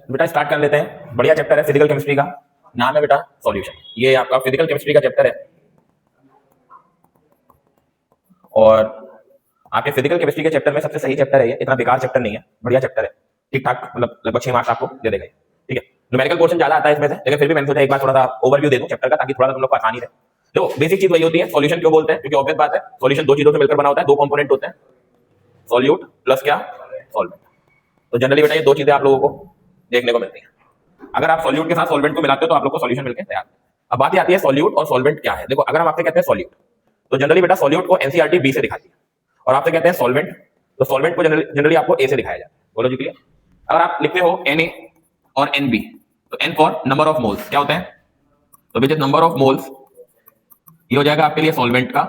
बेटा स्टार्ट कर लेते हैं। बढ़िया चैप्टर है फिजिकल केमिस्ट्री का, नाम है बेटा सॉल्यूशन। ये आपका फिजिकल केमिस्ट्री का चैप्टर है और आपके फिजिकल केमिस्ट्री के चैप्टर में सबसे सही चैप्टर है ये, इतना बेकार चैप्टर नहीं है, बढ़िया चैप्टर है, ठीक ठाक, मतलब लगभग 6 मार्क्स आपको दे देगा। ठीक है, न्यूमेरिकल पोर्शन ज्यादा आता है इसमें से, लेकिन फिर भी मैंने सोचा एक बार थोड़ा सा ओवरव्यू दे दूं चैप्टर का, ताकि थोड़ा सा तुम लोग को आसानी रहे। देखो बेसिक चीज वही होती है, सॉल्यूशन क्यों बोलते हैं, क्योंकि ऑब्वियस बात है, सॉल्यूशन दो चीजों से मिलकर बना होता है, दो कंपोनेंट होते हैं, सॉल्यूट प्लस क्या, सॉल्वेंट। तो जनरली बेटा ये दो चीजें आप लोगों को देखने को मिलती हैं। अगर आप सॉल्यूट के साथ सॉल्वेंट को मिलाते हो तो आप लोग को सॉल्यूशन मिलकर तैयार। अब बात आती है सॉल्यूट और सॉल्वेंट क्या है। देखो अगर हम आपसे कहते हैं सॉल्यूट, तो जनरली बेटा सॉल्यूट को एनसीईआरटी बी से दिखाती है, और आपसे कहते हैं सॉल्वेंट, तो सॉल्वेंट को जनरली आपको ए से दिखाया जाता है। बोलो जी क्लियर। अगर आप लिखते हो Na और Nb, तो N for number of moles क्या होता है, तो which is number of moles, ये हो जाएगा आपके लिए सॉल्वेंट का,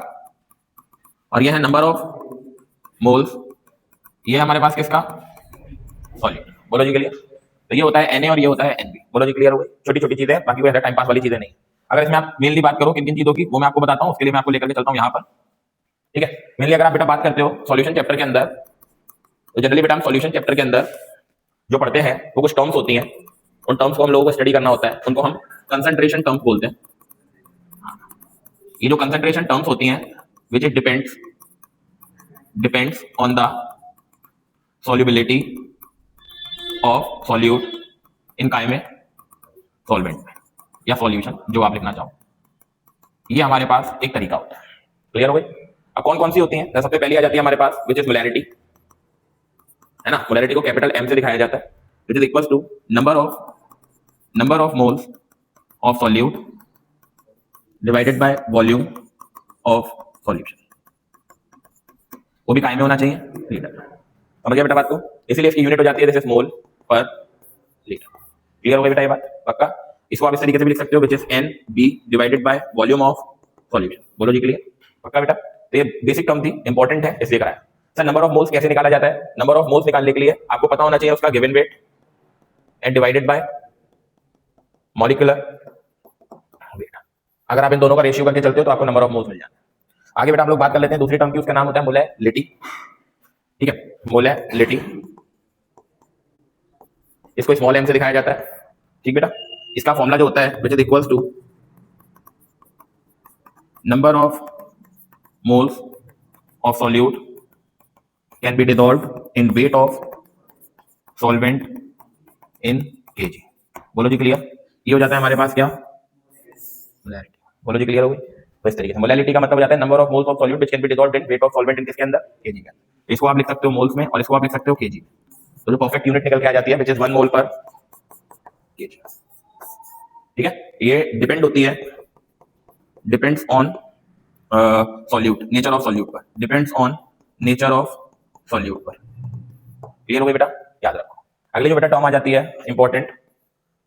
और ये है नंबर ऑफ मोल्स, ये है हमारे पास किसका, सॉल्यूट। बोलो जी क्लियर। तो ये होता है Na और ये होता है Nb। बोलो जी क्लियर हो गई। छोटी छोटी चीजें, बाकी कोई टाइम पास वाली चीजें नहीं। अगर इसमें आप मेनली बात करो किन किन चीजों की, वो मैं आपको बताता हूँ, उसके लिए मैं आपको लेकर के चलता हूँ यहाँ पर। ठीक है, मेनली अगर आप बेटा बात करते हो सॉल्यूशन चैप्टर के अंदर, तो जनरली बेटा हम सॉल्यूशन चैप्टर के अंदर जो पढ़ते हैं वो कुछ टर्म्स होती हैं, उन टर्म्स को हम लोगों को स्टडी करना होता है, उनको हम कंसंट्रेशन टर्म्स बोलते हैं। ये जो कंसंट्रेशन टर्म्स होती हैं which it depends on the solubility of solute in काय में, सॉल्वेंट में, या सॉल्यूशन जो आप लिखना चाहो, ये हमारे पास एक तरीका होता है। क्लियर हो गई। अब कौन कौन सी होती हैं, सबसे पहली आ जाती है हमारे पास विच इज मोलैरिटी, है ना। मोलैरिटी को कैपिटल M से दिखाया जाता है, which is equals to number of moles of solute divided by volume of solution, वो भी काय में होना चाहिए, लीटर। समझ गया बेटा बात को, इसीलिए इसकी यूनिट हो जाती है जैसे मोल पर लीटर। क्लियर हो गया बेटा ये बात पक्का। इसको आप इस तरीके से भी लिख सकते हो, which is NB divided by volume of solution. बोलो जी क्लियर पक्का बेटा। तो ये बेसिक टर्म थी, इंपॉर्टेंट है इसलिए कराया। सर नंबर ऑफ मोल्स कैसे निकाला जाता है, नंबर ऑफ मोल्स निकालने के लिए आपको पता होना चाहिए उसका given weight and divided by molecular weight. अगर आप इन दोनों का रेशियो करके चलते हो तो आपको नंबर ऑफ मोल्स मिल जाता है। आगे बेटा हम लोग बात कर लेते हैं दूसरी टर्म की, उसका नाम होता है मोलैलिटी। ठीक है, मोलैलिटी, इसको स्मॉल m से दिखाया जाता है। ठीक बेटा, इसका फॉर्मूला जो होता है which is equals to number of moles of solute can be dissolved in weight of solvent in kg। बोलो जी क्लियर। ये हो जाता है हमारे पास क्या, मोलैलिटी। बोलो जी क्लियर हो गई। तो इस तरीके से मोलैलिटी का मतलब हो जाता है number of moles of solute which can be dissolved in weight of solvent इन किसके अंदर, kg के अंदर। इसको आप लिख सकते हो मोल्स में और इसको आप लिख सकते हो kg। तो जो परफेक्ट यूनिट निकल के आ जाती है विच इज 1 मोल पर kg। ठीक है, ये डिपेंड होती है, depends on solute, nature of solute पर, depends on nature of solute पर। क्लियर हो गई बेटा, याद रखो। अगली जो बेटा टर्म आ जाती है important,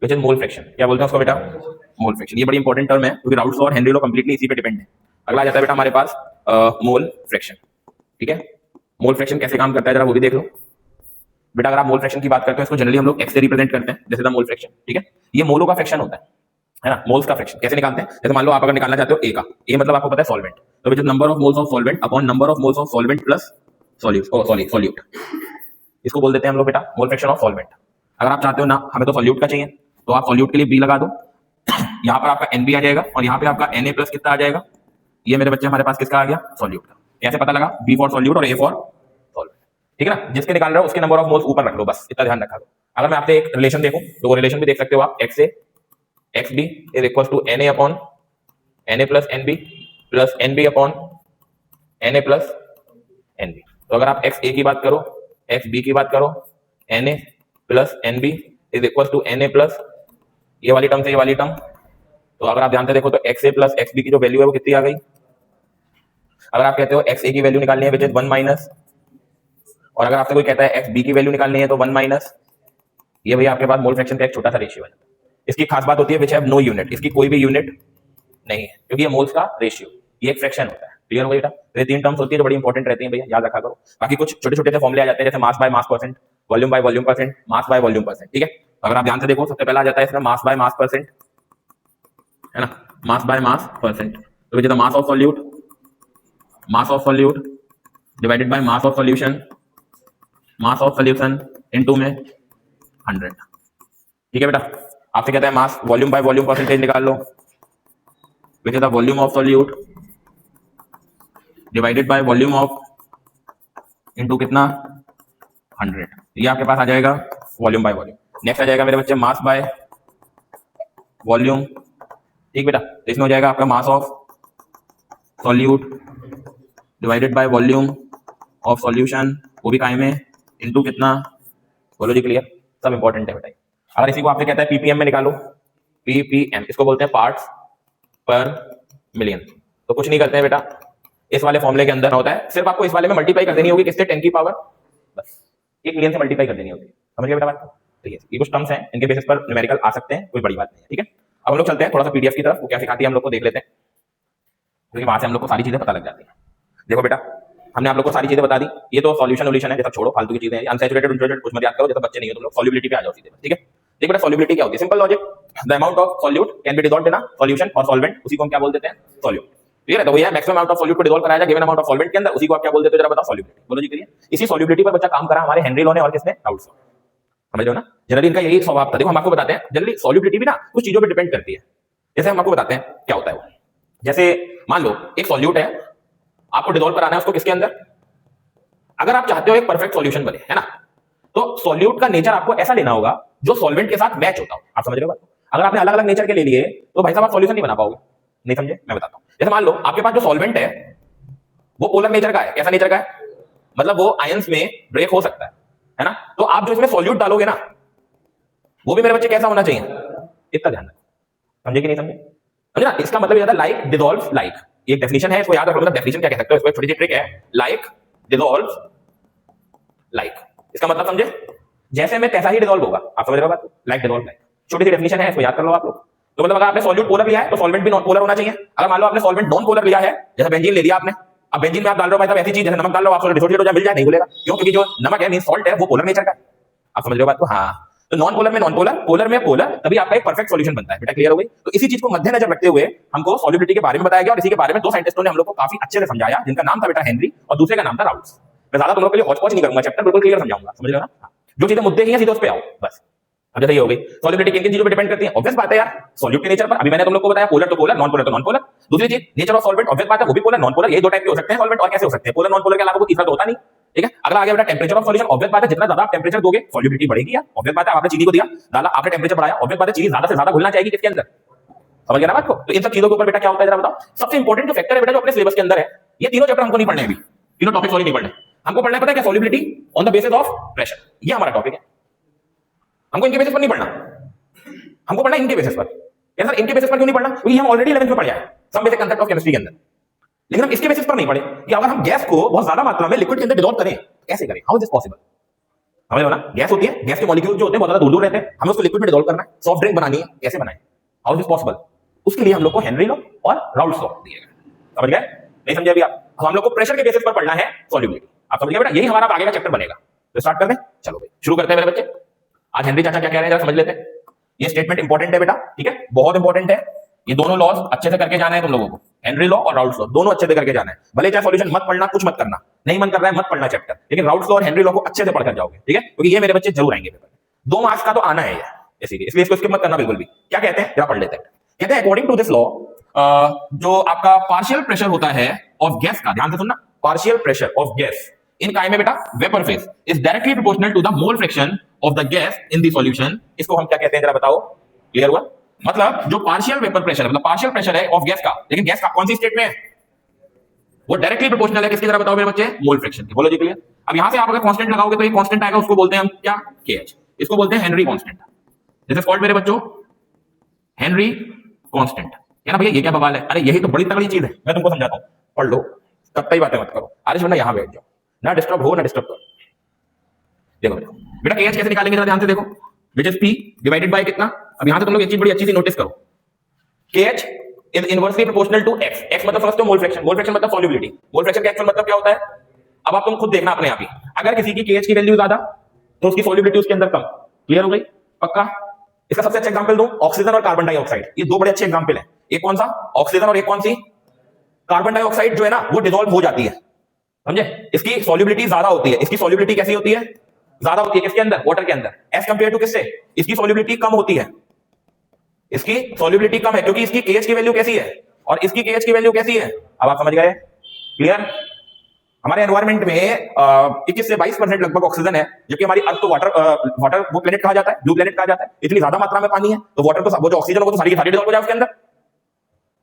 which is mole fraction. क्या बोलते हैं उसको बेटा, मोल फ्रैक्शन। ये बड़ी इंपॉर्टेंट टर्म है क्योंकि राउल्ट्स और हेनरी लॉ कंप्लीटली इसी पे डिपेंड है। अगला आ जाता है बेटा हमारे पास मोल फ्रैक्शन। ठीक है, मोल फ्रैक्शन कैसे काम करता है जरा वो भी देख लो बेटा। अगर आप मोल फ्रैक्शन की बात करते हैं इसको जनरली हम लोग x से रिप्रेजेंट करते हैं, जैसे द मोल फ्रैक्शन। ठीक है, ये मोलों का फ्रैक्शन होता है ना। मोल्स का फ्रैक्शन कैसे निकालते हैं, जैसे मान लो आप अगर निकालना चाहते हो a का, a मतलब आपको पता है सॉल्वेंट, तो which is number of moles of solvent upon number of moles of solvent plus solute. इसको बोल देते हैं हम लोग बेटा मोल फ्रैक्शन ऑफ सॉल्वेंट। अगर आप चाहते हो ना हमें तो सॉल्यूट का चाहिए, तो आप सॉल्यूट के लिए b लगा दो, यहाँ पर आपका NB आ जाएगा और यहाँ पे आपका Na प्लस कितना आ जाएगा, ये मेरे बच्चे हमारे पास किसका आ गया, सॉल्यूट का। कैसे पता लगा, B फॉर सॉल्यूट और A फॉर सॉल्वेंट। ठीक है ना, जिसके निकाल रहे हो उसके नंबर ऑफ मोल्स ऊपर रख लो, बस इतना ध्यान रखा दो। अगर मैं आपसे एक रिलेशन देखूं तो वो रिलेशन भी देख सकते हो आप, x से xb is equals to Na upon Na plus NB plus NB upon Na plus NB। तो अगर आप xa की बात करो, xb की बात करो, Na plus NB is equals to Na plus ये वाली टर्म से ये वाली टर्म। तो अगर आप ध्यान से देखो तो xa प्लस xb की जो वैल्यू है वो कितनी आ गई। अगर आप कहते हो xa की वैल्यू निकालनी है विच इज 1 माइनस, और अगर आपसे कोई कहता है xb की वैल्यू निकालनी है तो 1 माइनस, ये भैया आपके पास मोल फ्रैक्शन का एक छोटा सा रेशियो है। इसकी खास बात होती है विच हैव नो यूनिट, इसकी कोई भी यूनिट नहीं है क्योंकि ये मोल्स का रेशियो, ये एक फ्रैक्शन होता है। क्लियर हो गया बेटा। तो ये तीन टर्म्स होती है जो बड़ी इंपॉर्टेंट रहती है भैया, याद रखा करो। बाकी कुछ छोटे छोटे से फॉर्मूले आ जाते हैं जैसे mass by mass percent, volume by volume percent, mass by volume percent. ठीक है, अगर आप ध्यान से देखो सबसे पहला आ जाता है इसमें मास बाय मास परसेंट, है ना, मास बाय मास परसेंट। तो which is the mass of solute divided by mass of solution into में 100। ठीक है बेटा, आपसे कहता है mass volume by volume percentage निकाल लो, which is the volume of solute divided by volume of into कितना 100। ये आपके पास आ जाएगा वॉल्यूम बाय वॉल्यूम। नेक्स्ट आ जाएगा मेरे बच्चे मास बाय वॉल्यूम। ठीक बेटा, तो इसमें हो जाएगा आपका मास of solute divided by volume of solution, वो भी कायम है, इनटू कितना, बोलो जी क्लियर, सब इंपॉर्टेंट है बेटा। अगर इसी को आपसे कहता है पीपीएम में निकालो, पीपीएम इसको बोलते हैं पार्ट्स पर मिलियन। तो कुछ नहीं करते हैं बेटा, इस वाले फॉर्मूले के अंदर होता है, सिर्फ आपको इस वाले में मल्टीप्लाई कर देनी होगी किससे, 10 की पावर, बस 1 मिलियन से मल्टीप्लाई कर देनी होगी। समझ गए बेटा बात? ठीक है, ये कुछ टर्म्स हैं, इनके बेसिस पर न्यूमेरिकल आ सकते हैं, कोई बड़ी बात नहीं है। ठीक है, अब हम लोग चलते हैं थोड़ा सा पीडीएफ की तरफ, वो क्या सिखाती है हम लोग को देख लेते हैं, क्योंकि वहां से हम लोग को सारी चीजें पता लग जाती है। देखो बेटा, हमने आप लोग को सारी चीजें बता दी, ये तो सॉल्यूशन वोल्यूशन है, जैसा छोड़ो फालतू की चीजें हैं, अनसैचुरेटेड अनसैचुरेटेड कुछ मत याद करो, जैसे बच्चे नहीं हो तुम लोग, सॉल्युबिलिटी पे आ जाओ सीधे। ठीक है, देखो बेटा सॉल्युबिलिटी क्या होती है, simple logic, the amount of solute can be dissolved in a solution और सॉल्वेंट, उसी को हम क्या बोल देते हैं, सॉल्यूट। क्लियर है? तो भैया मैक्सिमम अमाउंट ऑफ सॉल्यूट को डिसॉल्व कराया जाए गिवन अमाउंट ऑफ सॉल्वेंट के अंदर, उसी को आप क्या बोल देते हो, जरा बताओ, सॉल्युबिलिटी। बोलो जी क्लियर। इसी सॉल्युबिलिटी पर बच्चा काम करा हमारे हेनरी लॉ ने और किसने, राउल्स लॉ। समझ रहे हो ना, जनरली इनका यही स्वभाव था। देखो हम आपको बताते हैं, जनरली सॉल्युबिलिटी भी ना कुछ चीजों पे डिपेंड करती है, जैसे हम आपको बताते हैं क्या होता है वो। जैसे मान लो एक सॉल्यूट है, आपको डिसॉल्व कराना है उसको किसके अंदर, अगर आप चाहते हो एक परफेक्ट सॉल्यूशन बने, है ना, तो सॉल्यूट का नेचर आपको ऐसा लेना होगा जो सॉल्वेंट के साथ मैच होता हो। आप समझ रहे हो बात? अगर आपने अलग अलग नेचर के ले लिए तो भाई साहब आप सॉल्यूशन नहीं बना पाओगे। नहीं समझे? मैं बताता हूं। जैसे मान लो आपके पास जो सॉल्वेंट है वो पोलर नेचर का है। कैसा नेचर का है? मतलब वो आयंस में ब्रेक हो सकता है ना, तो आप जो इसमें सॉल्यूट डालोगे ना, वो भी मेरे बच्चे कैसा होना चाहिए, इतना ध्यान रखो। समझे कि नहीं समझे? समझे ना, इसका मतलब ये होता है लाइक डिसॉल्व्स लाइक, ये एक डेफिनेशन है, इसको याद रखो। मतलब डेफिनेशन क्या कह सकते हो, इसको एक छोटी सी ट्रिक है, लाइक डिसॉल्व्स लाइक, इसका मतलब समझे, जैसे में तैसा ही डिसॉल्व होगा। आप समझ रहे हो बात? लाइक डिसॉल्व लाइक, छोटी सी डेफिनेशन है, इसको याद कर लो आप लोग। तो मतलब अगर आपने सॉल्यूट पोलर लिया है तो सॉल्वेंट भी नॉन पोलर होना चाहिए। अगर मान लो आपने सॉल्वेंट नॉन पोलर लिया है, जैसे बेंजीन ले लिया आपने, अब बेंजीन में आप डाल रहे हो भाई साहब ऐसी चीज जैसे नमक डाल लो, आप डिसोसिएट हो जाए, मिल जाए, नहीं भूलेगा, क्यों? क्योंकि जो नमक है मीन सॉल्ट है वो पोलर नेचर का है। आप समझ रहे हो बात को? हाँ, तो नॉन पोलर में नॉन पोलर, पोलर में पोलर, तभी आपका एक परफेक्ट सॉल्यूशन बनता है। बेटा क्लियर हो गई? तो इसी चीज को मद्देनजर रखते हुए हमको सॉल्युबिलिटी के बारे में बताया गया, और इसी के बारे में दो साइंटिस्टों ने हम लोग को काफी अच्छे से समझाया, जिनका नाम था बेटा हेनरी और दूसरे का नाम था राउल्स। मैं ज्यादा तुम लोग के लिए हौच-पौच नहीं करूंगा, चैप्टर बिल्कुल क्लियर समझाऊंगा। समझ रहे हो ना? जो चीजें मुद्दे की हैं सीधे उस पे आओ बस। अब जैसे ये हो गई सॉल्युबिलिटी, किन किन चीजों पे डिपेंड करती है, ऑब्वियस बात है यार, सॉल्यूट के नेचर पर। अभी मैंने तुम लोग को बताया पोलर तो पोलर, नॉन पोलर तो नॉन पोलर। दूसरी चीज नेचर ऑफ सॉल्वेंट, ऑब्वियस बात है वो भी पोलर नॉन पोलर, ये दो टाइप के हो सकते हैं सॉल्वेंट, और कैसे हो सकते हैं, पोलर नॉन पोलर के अलावा कोई तीसरा तो होता नहीं। ठीक है, अगला आ गया बेटा टेंपरेचर ऑफ सॉल्यूशन। ऑब्वियस बात है जितना ज्यादा आप टेंपरेचर दोगे सॉल्युबिलिटी बढ़ेगी यार, ऑब्वियस बात है। आपने चीनी को दिया, डाला, आपने टेंपरेचर बढ़ाया, ऑब्वियस बात है चीनी ज्यादा से ज्यादा घुलना चाहिए किसके अंदर। समझ गया ना बात को? तो इन सब चीजों के ऊपर बेटा क्या होता है जरा बताओ। सबसे इंपॉर्टेंट जो फैक्टर है बेटा जो अपने सिलेबस के अंदर है, ये तीनों चैप्टर हमको नहीं पढ़ने, अभी तीनों टॉपिक सॉरी नहीं पढ़ने, हमको पढ़ना है पता है क्या, solubility on the basis of pressure, ये हमारा टॉपिक है। हमको इनके बेसिस पर नहीं पढ़ना, हमको पढ़ना इनके बेसिस पर। यार सर इनके बेसिस पर क्यों नहीं पढ़ना, क्योंकि हम ऑलरेडी 11th में पढ़ आए some basic concept of chemistry के अंदर, लेकिन हम इसके बेसिस पर नहीं पढ़े कि अगर हम गैस को बहुत ज्यादा मात्रा में लिक्विड के अंदर डिसॉल्व करें कैसे करें, हाउ इज दिस पॉसिबल। समझ रहे हो ना, गैस होती है, गैस के मॉलिक्यूल जो होते हैं बहुत ज्यादा दूर दूर रहते हैं, हमें उसको लिक्विड में डिसॉल्व करना है, सॉफ्ट ड्रिंक बनानी है, कैसे बनाएं, हाउ इज दिस पॉसिबल। उसके लिए हम लोग को हेनरी लॉ और राउल्स लॉ दिए गए। समझ गए? नहीं समझे अभी आप? हम लोग को प्रेशर के बेसिस पर पढ़ना है सॉल्युबिलिटी। आप समझ गए बेटा? यही हमारा आगे का चैप्टर बनेगा। तो स्टार्ट कर दें, चलो भाई शुरू करते हैं मेरे बच्चे। आज हेनरी चाचा क्या कह रहे हैं जरा समझ लेते हैं। ये स्टेटमेंट इंपॉर्टेंट है बेटा, ठीक है, बहुत इंपॉर्टेंट है। ये दोनों लॉज अच्छे से करके जाना है तुम लोगों को, हेनरी लॉ और राउल्स लॉ दोनों अच्छे से करके जाना है। भले चाहे सॉल्यूशन मत पढ़ना, कुछ मत करना, नहीं मन कर रहा है मत पढ़ना चैप्टर, लेकिन राउल्स लॉ और हेनरी लॉ को अच्छे से पढ़कर जाओगे, ठीक है, क्योंकि ये मेरे बच्चे जरूर आएंगे पेपर में। 2 मार्क्स का तो आना है ये, इसलिए इसको स्किप मत करना बिल्कुल भी। क्या कहते हैं जरा पढ़ लेते हैं। कहते हैं अकॉर्डिंग टू दिस लॉ, जो आपका पार्शियल प्रेशर होता है ऑफ गैस का, ध्यान से सुनना, partial pressure of gas in काय में बेटा vapour phase is directly proportional to the mole fraction of the gas in the solution. इसको हम क्या कहते हैं जरा बताओ, क्लियर हुआ? मतलब जो पार्शियल वेपर प्रेशर है, मतलब पार्शियल प्रेशर है ऑफ गैस का, लेकिन गैस का कौन सी स्टेट में है, वो डायरेक्टली प्रोपोर्शनल है किसकी तरह बताओ मेरे बच्चे, मोल फ्रैक्शन की। बोलो जी क्लियर। अब यहां से आप अगर कांस्टेंट लगाओगे तो ये कांस्टेंट आएगा, उसको बोलते हैं हम क्या, केएच, इसको बोलते हैं Henry constant. This is called मेरे बच्चों हेनरी कांस्टेंट। है ना भैया, ये क्या बवाल है, अरे यही तो बड़ी तगड़ी चीज है, मैं तुमको समझाता हूं, पढ़ लो, कत्तई बातें मत करो, आरिश वरना यहां बैठ जाओ, ना डिस्टर्ब हो ना डिस्टर्ब करो। देखो बेटा केएच कैसे निकालेंगे जरा ध्यान से देखो, विच इज पी डिवाइडेड बाय कितना। अब यहां से तुम लोग एक चीज बड़ी अच्छी सी नोटिस करो, KH is inversely proportional to X। X मतलब समझते हो मोल फ्रैक्शन, मोल फ्रैक्शन मतलब सॉल्युबिलिटी, मोल फ्रैक्शन का एक्चुअल मतलब क्या होता है। अब आप तुम खुद देखना अपने आप ही, अगर किसी की KH की वैल्यू ज्यादा तो उसकी सॉल्युबिलिटी उसके अंदर कम। क्लियर हो गई? पक्का? इसका सबसे अच्छा एग्जांपल दूं, ऑक्सीजन और कार्बन डाइऑक्साइड, ये 2 बड़े अच्छे एग्जांपल हैं। एक कौन सा, ऑक्सीजन, और एक कौन सी, कार्बन डाइऑक्साइड जो है ना वो डिसॉल्व हो जाती है, समझे, इसकी सॉल्युबिलिटी ज्यादा होती है। इसकी सॉल्युबिलिटी कैसी होती है, ज्यादा होती है किसके अंदर, वाटर के अंदर, एज कंपेयर टू किससे, इसकी सॉल्युबिलिटी कम होती है, इसकी सॉल्युबिलिटी कम है क्योंकि इसकी केएच की वैल्यू कैसी है और इसकी केएच की वैल्यू कैसी है। अब आप समझ गए, क्लियर। हमारे एनवायरमेंट में 21 से 22% लगभग ऑक्सीजन है, जबकि हमारी अर्थ तो वाटर वो प्लेनेट कहा जाता है, ब्लू प्लेनेट कहा जाता है। इतनी ज्यादा मात्रा में पानी है तो वाटर तो वो जो ऑक्सीजन होगा तो सारी की सारी डिसॉल्व हो जाए उसके अंदर,